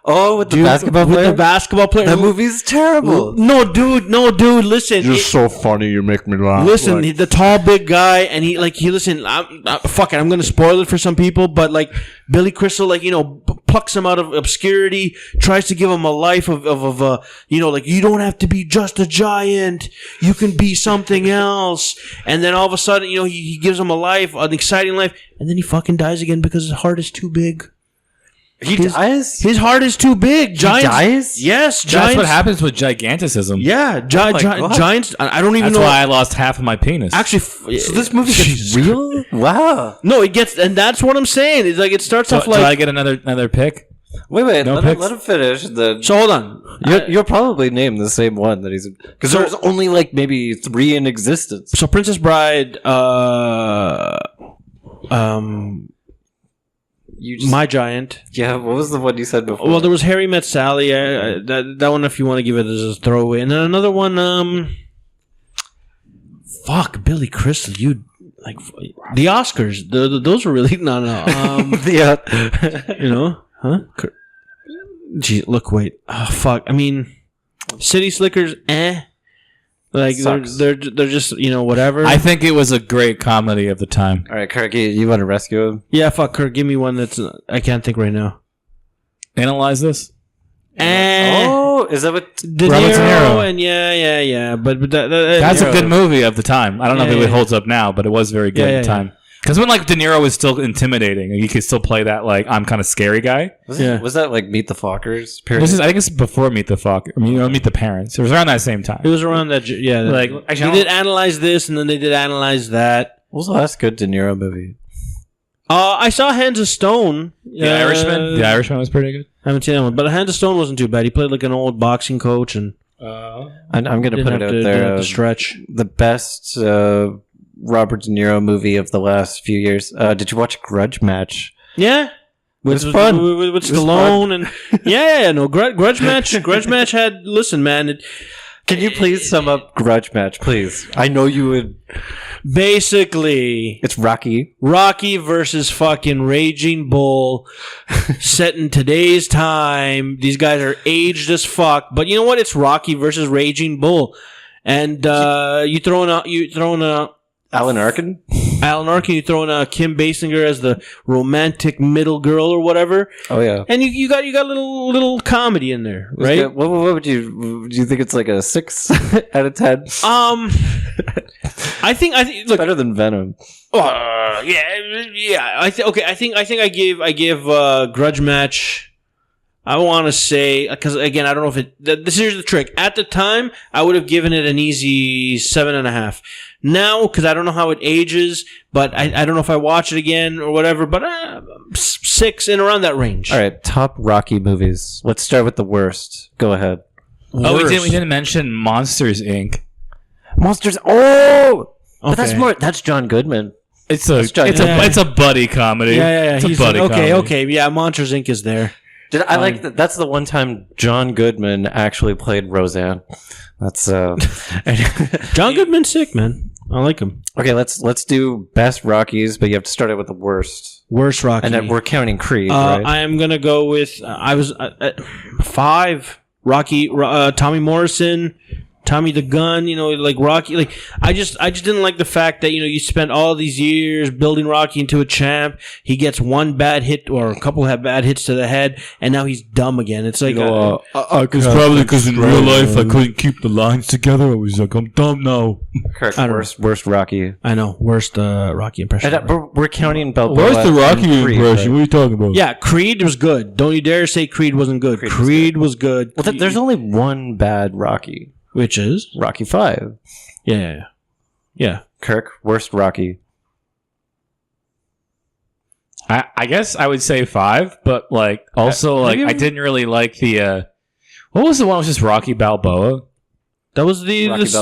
Oh, with the basketball player? With the basketball player. That movie's terrible. No, dude, listen. You're so funny, you make me laugh. Listen, the tall, big guy, and he listen, fuck it, I'm going to spoil it for some people, but, Billy Crystal, plucks him out of obscurity, tries to give him a life of you don't have to be just a giant, you can be something else, and then all of a sudden, he gives him a life, an exciting life, and then he fucking dies again because his heart is too big. He dies? His heart is too big. Giants, he dies? Yes, That's giants. what happens with giganticism. Yeah, giants. I don't even know. That's why I lost half of my penis. Actually, so this movie gets real? Wow. No, it gets, and that's what I'm saying. It's it starts off Do I get another pick? Wait. No let him finish. So hold on. You'll probably name the same one that he's in. Because there's only maybe 3 in existence. So Princess Bride, My Giant. Yeah, what was the one you said before? Well, there was Harry Met Sally. That one, if you want to give it as a throwaway, and then another one. Billy Crystal. You the Oscars? Those were really no. Huh? Gee, look, wait. Oh, fuck. I mean, City Slickers. They're just whatever. I think it was a great comedy of the time. All right, Kirk, you want to rescue him? Yeah, fuck Kirk. Give me one that's I can't think right now. Analyze this. Oh, is that what De Niro? And yeah. But that's a good movie of the time. I don't know if it holds up now, but it was very good at the time. Because when like De Niro was still intimidating, you could still play that like I'm kind of scary guy. Was Yeah. that like Meet the Fockers? Period? I think it's before Meet the Fuck. I mean, Meet the Parents. It was around that same time. It was around that. Yeah. Like, actually, they did analyze this, and then they did analyze that. What was the last good De Niro movie? I saw Hands of Stone. The Irishman. The Irishman was pretty good. I haven't seen that one, but Hands of Stone wasn't too bad. He played like an old boxing coach, and I'm going to didn't put have it out to, didn't there. have to stretch. The best Robert De Niro movie of the last few years. Did you watch Grudge Match? Yeah. It was fun. With Stallone and no Grudge Match. Grudge Match had. Listen, man. Can you please sum up Grudge Match, please? I know you would. Basically, It's Rocky. Rocky versus fucking Raging Bull, set in today's time. These guys are aged as fuck, but you know what? It's Rocky versus Raging Bull, and you throwing a Alan Arkin? Alan Arkin, you throwing a Kim Basinger as the romantic middle girl or whatever, Oh, yeah. and you got little comedy in there, It was right? good. What would you... Do you think it's like a 6 out of 10? I think look. Better than Venom. Yeah. I think I gave Grudge Match. I want to say, because again, I don't know if it. Here's the trick. At the time, I would have given it an easy 7.5. Now, because I don't know how it ages, but I don't know if I watch it again or whatever. But 6 in around that range. All right, top Rocky movies. Let's start with the worst. Go ahead. Oh, we Worst. didn't mention Monsters Inc. Monsters. Oh! But Okay. that's John Goodman. It's a Yeah. it's a buddy comedy. Yeah. It's a He's buddy comedy. okay. Yeah, Monsters Inc. is there. I like that. That's the one time John Goodman actually played Roseanne. That's John Goodman's sick, man. I like him. okay. Let's do best Rockies, but you have to start it with the worst, Worst Rocky. and then we're counting Creed, right? I am gonna go with I was 5 Rocky, Tommy Morrison, Tommy the Gun. You know, like Rocky. Like I just didn't like the fact that you spent all these years building Rocky into a champ. He gets one bad hit or a couple of bad hits to the head, and now he's dumb again. It's like It's probably because in real life I couldn't keep the lines together. I was like, I'm dumb now. Kirk, I don't worst Rocky. I know worst Rocky impression. And, ever. we're counting Balboa. Where's the Rocky and Creed, impression? right? What are you talking about? Yeah, Creed was good. Don't you dare say Creed wasn't good. Creed was good. Well, there's only one bad Rocky. Which is Rocky 5. Yeah. Kirk, worst Rocky. I guess I would say 5, but like also like I didn't really like the what was the one that was just Rocky Balboa? That was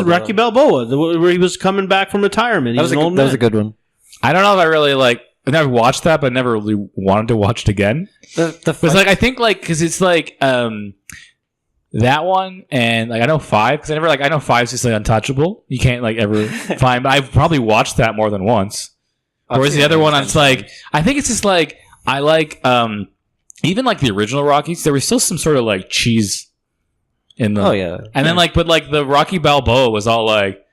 Rocky Balboa, where he was coming back from retirement. He was an old man. That was a good one. I don't know if I really like. I never watched that, but never really wanted to watch it again. It's like I think like because it's like that one and like I know 5 because I know 5 is just like untouchable. You can't like ever find. But I've probably watched that more than once. Whereas the other one, it's like I think it's just like I like even like the original Rockies. There was still some sort of like cheese in them. Oh yeah, and then like but like the Rocky Balboa was all like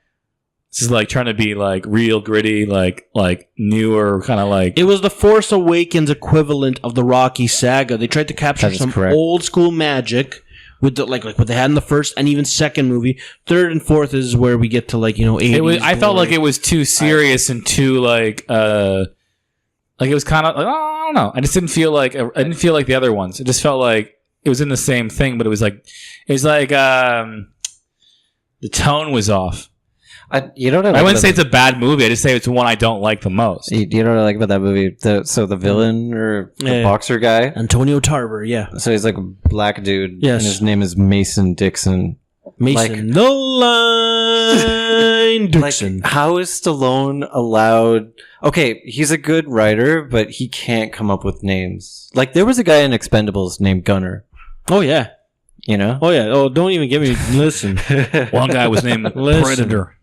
this is like trying to be like real gritty, like newer kind of like It was the Force Awakens equivalent of the Rocky saga. They tried to capture some old school magic with the, like what they had in the first and even second movie. Third and fourth is where we get to 80s. It was. I felt like it was too serious and too like it was kind of like I don't know. I just didn't feel like the other ones. It just felt like it was in the same thing, but it was like the tone was off. I wouldn't say it's a bad movie. I just say it's one I don't like the most. You know what I like about that movie? The villain or the boxer guy, Antonio Tarver. Yeah. So he's like a black dude. Yes. And his name is Mason Dixon. Mason, the line Dixon. How is Stallone allowed? Okay, he's a good writer, but he can't come up with names. Like there was a guy in Expendables named Gunner. Oh yeah. You know? Oh yeah. Oh, don't even give me. Listen. One guy was named Predator.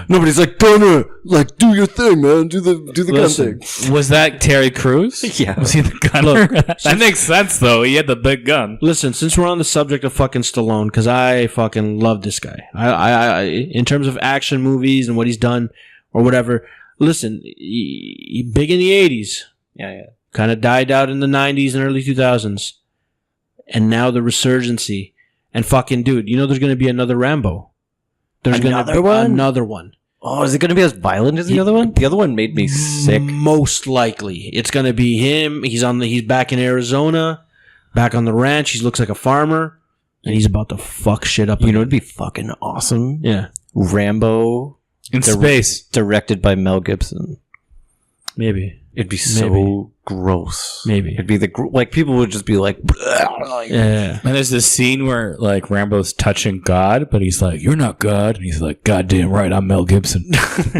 Nobody's like, Gunner, like do your thing, man. Do the gun thing. Was that Terry Crews? Yeah. Was he the gunner? That makes sense though. He had the big gun. Listen, since we're on the subject of fucking Stallone, because I fucking love this guy. I in terms of action movies and what he's done or whatever. Listen, he big in the 80s. Yeah. Kind of died out in the 90s and early 2000s. And now the resurgency. And fucking dude, there's going to be another Rambo. There's Another one? Another one. Oh, is it going to be as violent as the other one? The other one made me sick. Most likely, it's going to be him. He's back in Arizona, back on the ranch. He looks like a farmer, and he's about to fuck shit up. You know, it'd be fucking awesome. Yeah, Rambo in space, directed by Mel Gibson. Maybe it'd be so gross. Maybe it'd be like people would just be like, yeah. And there's this scene where like Rambo's touching God, but he's like, "You're not God," and he's like, "Goddamn right, I'm Mel Gibson."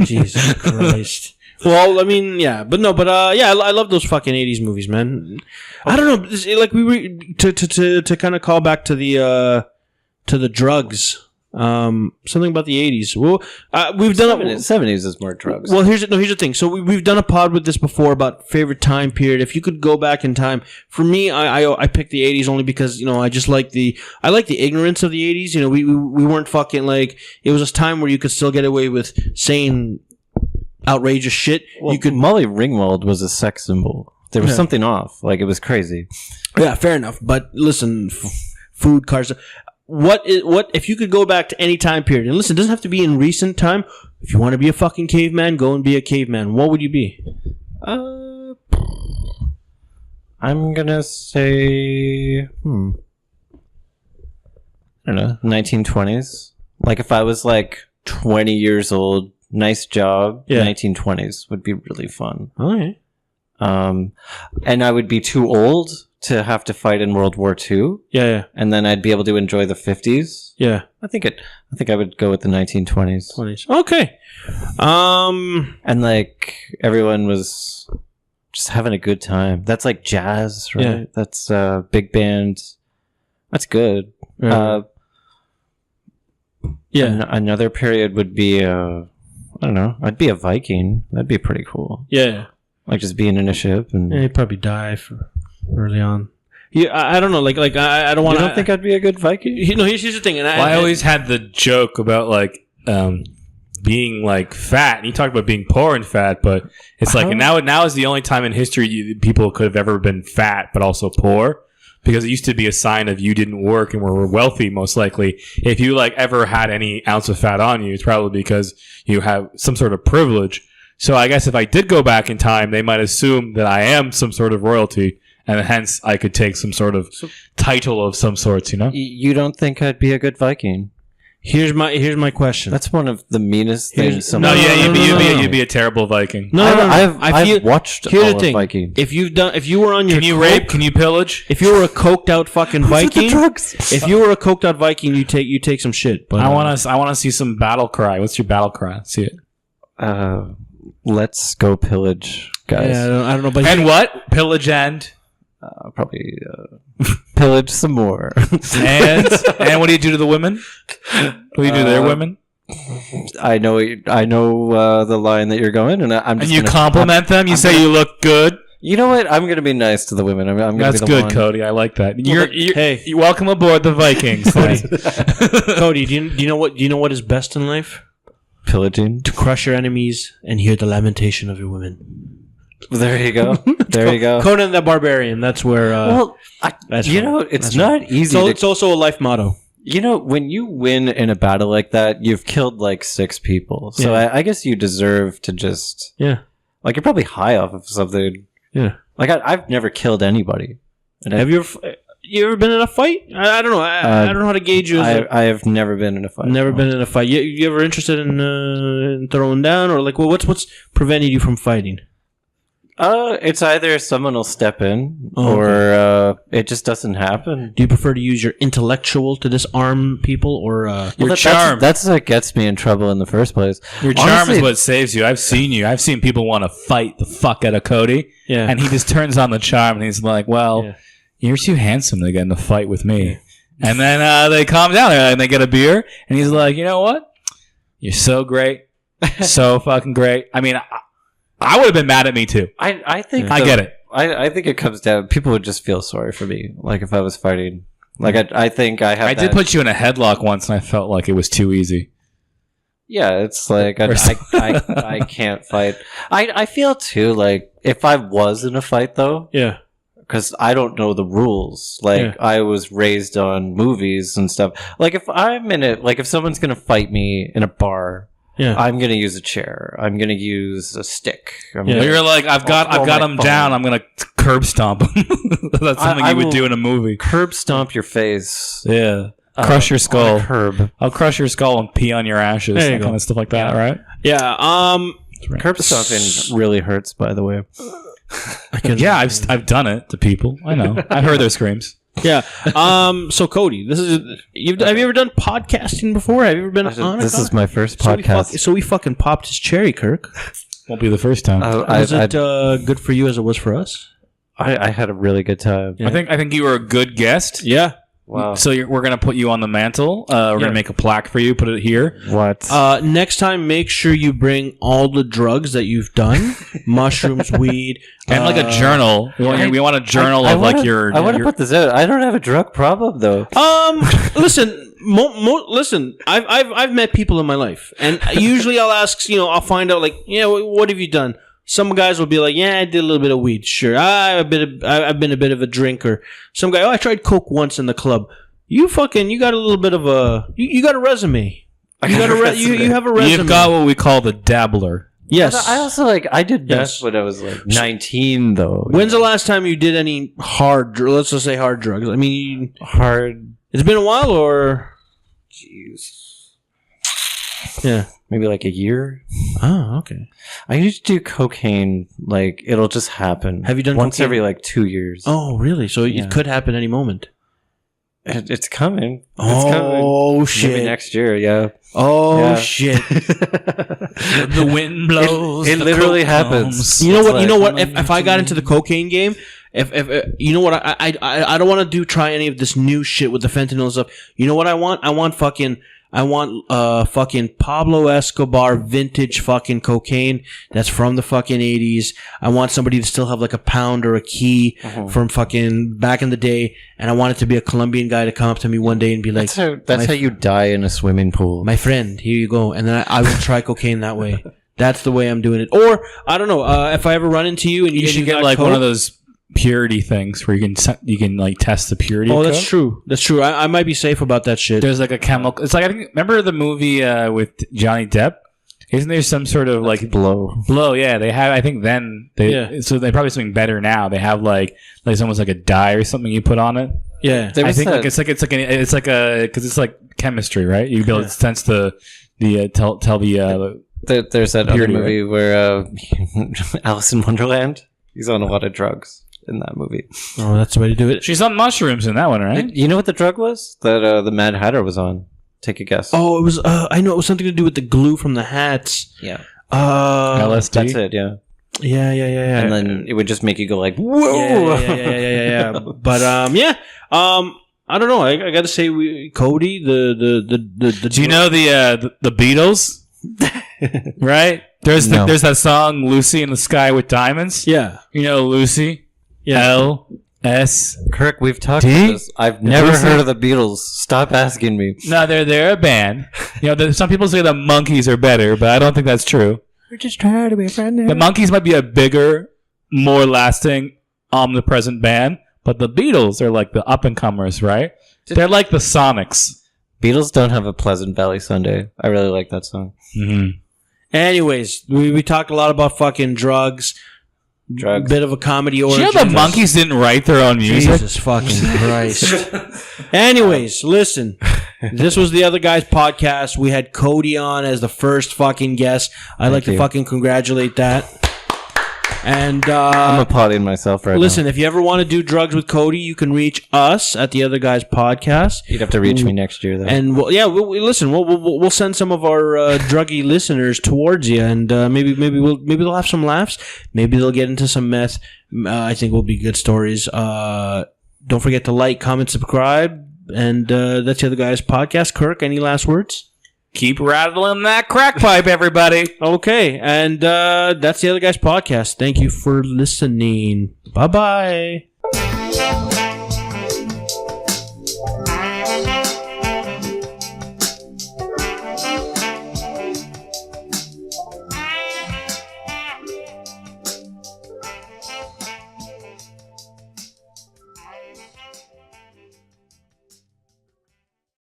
Jesus Christ. Well, I mean, yeah, but I love those fucking 80s movies, man. I don't know, like we were to kind of call back to the drugs. Something about the 80s. Well, we've done 70s is more drugs. Well, here's the thing. So we've done a pod with this before about favorite time period. If you could go back in time, for me, I picked the 80s only because I just like the ignorance of the 80s. We weren't fucking like, it was a time where you could still get away with saying outrageous shit. Well, Molly Ringwald was a sex symbol. There was something off. Like, it was crazy. Yeah, fair enough. But listen, food, cars. What if you could go back to any time period? And listen, it doesn't have to be in recent time. If you want to be a fucking caveman, go and be a caveman. What would you be? I'm gonna say, I don't know, 1920s. Like, if I was like 20 years old, nice job. 1920s would be really fun. Okay. And I would be too old to have to fight in World War II. Yeah. And then I'd be able to enjoy the 50s. Yeah. I think I would go with the 1920s. 20s. Okay. And like everyone was just having a good time. That's like jazz, right? Yeah. That's big band. That's good. Yeah. Another period would be I don't know. I'd be a Viking. That'd be pretty cool. Yeah. Like just being in a ship and he'd probably die early on. Yeah, I don't know. Like I don't want. You don't think I'd be a good Viking? Here's the thing. And I always had the joke about like being like fat. And you talked about being poor and fat, but it's like and now is the only time in history people could have ever been fat but also poor. Because it used to be a sign of you didn't work and were wealthy, most likely. If you like ever had any ounce of fat on you, it's probably because you have some sort of privilege. So I guess if I did go back in time, they might assume that I am some sort of royalty, and hence I could take some sort of title of some sorts. You don't think I'd be a good Viking? Here's my question. That's one of the meanest things. You'd be a terrible Viking. No. I've watched all of Viking. If you were on your can you rape? Can you pillage? If you were a coked out fucking Viking, if you were a coked out Viking, you take some shit. But I want to see some battle cry. What's your battle cry? Let's see it. Let's go pillage, guys. Yeah, I don't know. But what pillage and probably pillage some more. and what do you do to the women? What do you do to their women? I know the line that you're going, and I'm just. And you compliment them. You say you look good. You know what? I'm going to be nice to the women. I'm going That's to be the good, one. Cody. I like that. Hey, you welcome aboard the Vikings. Cody, do you know what is best in life? Pillaging. To crush your enemies and hear the lamentation of your women. There you go. There you go. Conan the Barbarian. That's where. It's not easy. So it's also a life motto. When you win in a battle like that, you've killed like 6 people. So I guess you deserve to just. Yeah. Like, you're probably high off of something. Yeah. Like, I've never killed anybody. Have you ever been in a fight? I don't know. I don't know how to gauge you. I have never been in a fight. Never been in a fight. You ever interested in throwing down? Or like, well, what's preventing you from fighting? It's either someone will step in or it just doesn't happen. Do you prefer to use your intellectual to disarm people or your charm? That's what gets me in trouble in the first place. Your charm is what saves you. I've seen people want to fight the fuck out of Cody. Yeah. And he just turns on the charm and he's like, well, you're too handsome to get in a fight with me. And then they calm down and they get a beer and he's like, you know what? You're so great. So fucking great. I mean, I would have been mad at me too. I think I get it. I think it comes down. People would just feel sorry for me, like if I was fighting. Like I think I have. I did put you in a headlock once, and I felt like it was too easy. Yeah, it's like I can't fight. I feel too like if I was in a fight though. Yeah. Because I don't know the rules. Like I was raised on movies and stuff. Like if I'm in it, like if someone's gonna fight me in a bar. Yeah. I'm gonna use a chair. I'm gonna use a stick. But you're like, I've got him down. I'm gonna curb stomp him. That's something you would do in a movie. Curb stomp your face. Yeah. Crush your skull. Curb. I'll crush your skull and pee on your ashes. There you and go. kind of stuff like that, right? Yeah. Curb stomping really hurts, by the way. Yeah, I've done it to people. I know. I've heard their screams. Yeah. So Cody, have you ever done podcasting before? Have you ever been on? This is my first podcast. So we fucking popped his cherry, Kirk. Won't be the first time. Was it good for you as it was for us? I had a really good time. Yeah. I think you were a good guest. Yeah. Wow. So we're gonna put you on the mantle. We're gonna make a plaque for you. Put it here. What? Next time, make sure you bring all the drugs that you've done: mushrooms, weed, And like a journal. We want a journal of like your. I want to put this out. I don't have a drug problem though. Listen, listen. I've met people in my life, and usually I'll ask. I'll find out like, what have you done? Some guys will be like, yeah, I did a little bit of weed. Sure, I've been a bit of a drinker. Some guy, I tried coke once in the club. You got a little bit of a, you got a resume. You have a resume. You've got what we call the dabbler. Yes. I also I did Yes. meth when I was like 19 though. When's the last time you did any let's just say hard drugs? I mean, hard? it's been a while, or Jeez. yeah. Maybe like a year. Oh, okay. I used to do cocaine. Like it'll just happen. Have you done once cocaine? every like 2 years? Oh, really? So Yeah. it could happen any moment. It's coming. It's Oh coming. shit! Maybe next year. Yeah. Oh Yeah. shit! The wind blows. It the literally coke happens. comes. You know It's what? You know like- what? If I got into the cocaine game, if you know what? I don't want to try any of this new shit with the fentanyl and stuff. You know what I want? I want fucking Pablo Escobar vintage fucking cocaine that's from the fucking 80s. I want somebody to still have like a pound or a key from fucking back in the day, and I want it to be a Colombian guy to come up to me one day and be like, That's how you die in a swimming pool. my friend, here you go. And then I will try cocaine that way. That's the way I'm doing it. Or, I don't know, if I ever run into you and You should get like one of those purity things where you can like test the purity. Oh, of that's coke. true. That's true. I might be safe about that shit. There's like a chemical. It's like, I think, remember the movie with Johnny Depp? Isn't there some sort of like blow? Yeah, they have. I think then so they probably something better now. They have like almost like a dye or something you put on it. Yeah. There I was think that- because it's like chemistry, right? You be able to sense the tell the There's that other Purity, movie where Alice in Wonderland. He's on a lot of drugs in that movie. Oh, that's the way to do it. she's on mushrooms in that one, right? You know what the drug was that the Mad Hatter was on? Take a guess. Oh, it was, I know it was something to do with the glue from the hats. yeah, LSD. that's it. Yeah, Yeah. and then it would just make you go like, "Whoa!" Yeah. But, I don't know. I got to say, Cody, the Do you know the Beatles? Right? There's No. there's that song "Lucy in the Sky with Diamonds." Yeah. You know Lucy. Yeah. LS. Kirk, we've talked D? about this. I've never Lucy? heard of the Beatles. Stop asking me. No, they're a band. Some people say the Monkees are better, but I don't think that's true. We're just trying to be a friend. The Monkees might be a bigger, more lasting, omnipresent band, but the Beatles are like the up and comers, right? They're like the Sonics. Beatles don't have a Pleasant Valley Sunday. I really like that song. Mm-hmm. Anyways, we talked a lot about fucking drugs. Drugs. Bit of a comedy Do origin. you know the Monkees didn't write their own music? Jesus fucking Christ. Anyways, listen. This was the Other Guys podcast. We had Cody on as the first fucking guest. I'd like to you. fucking congratulate that. And I'm applauding myself right listen, now. if you ever want to do drugs with Cody, you can reach us at the Other Guys podcast. You'd have to reach me next year, though. And listen, we'll send some of our druggy listeners towards you, and maybe they'll have some laughs. Maybe they'll get into some meth. I think will be good stories. Don't forget to like, comment, subscribe, and that's the Other Guys podcast. Kirk, any last words? Keep rattling that crack pipe, everybody. Okay, and that's the Other Guys podcast. Thank you for listening. Bye bye.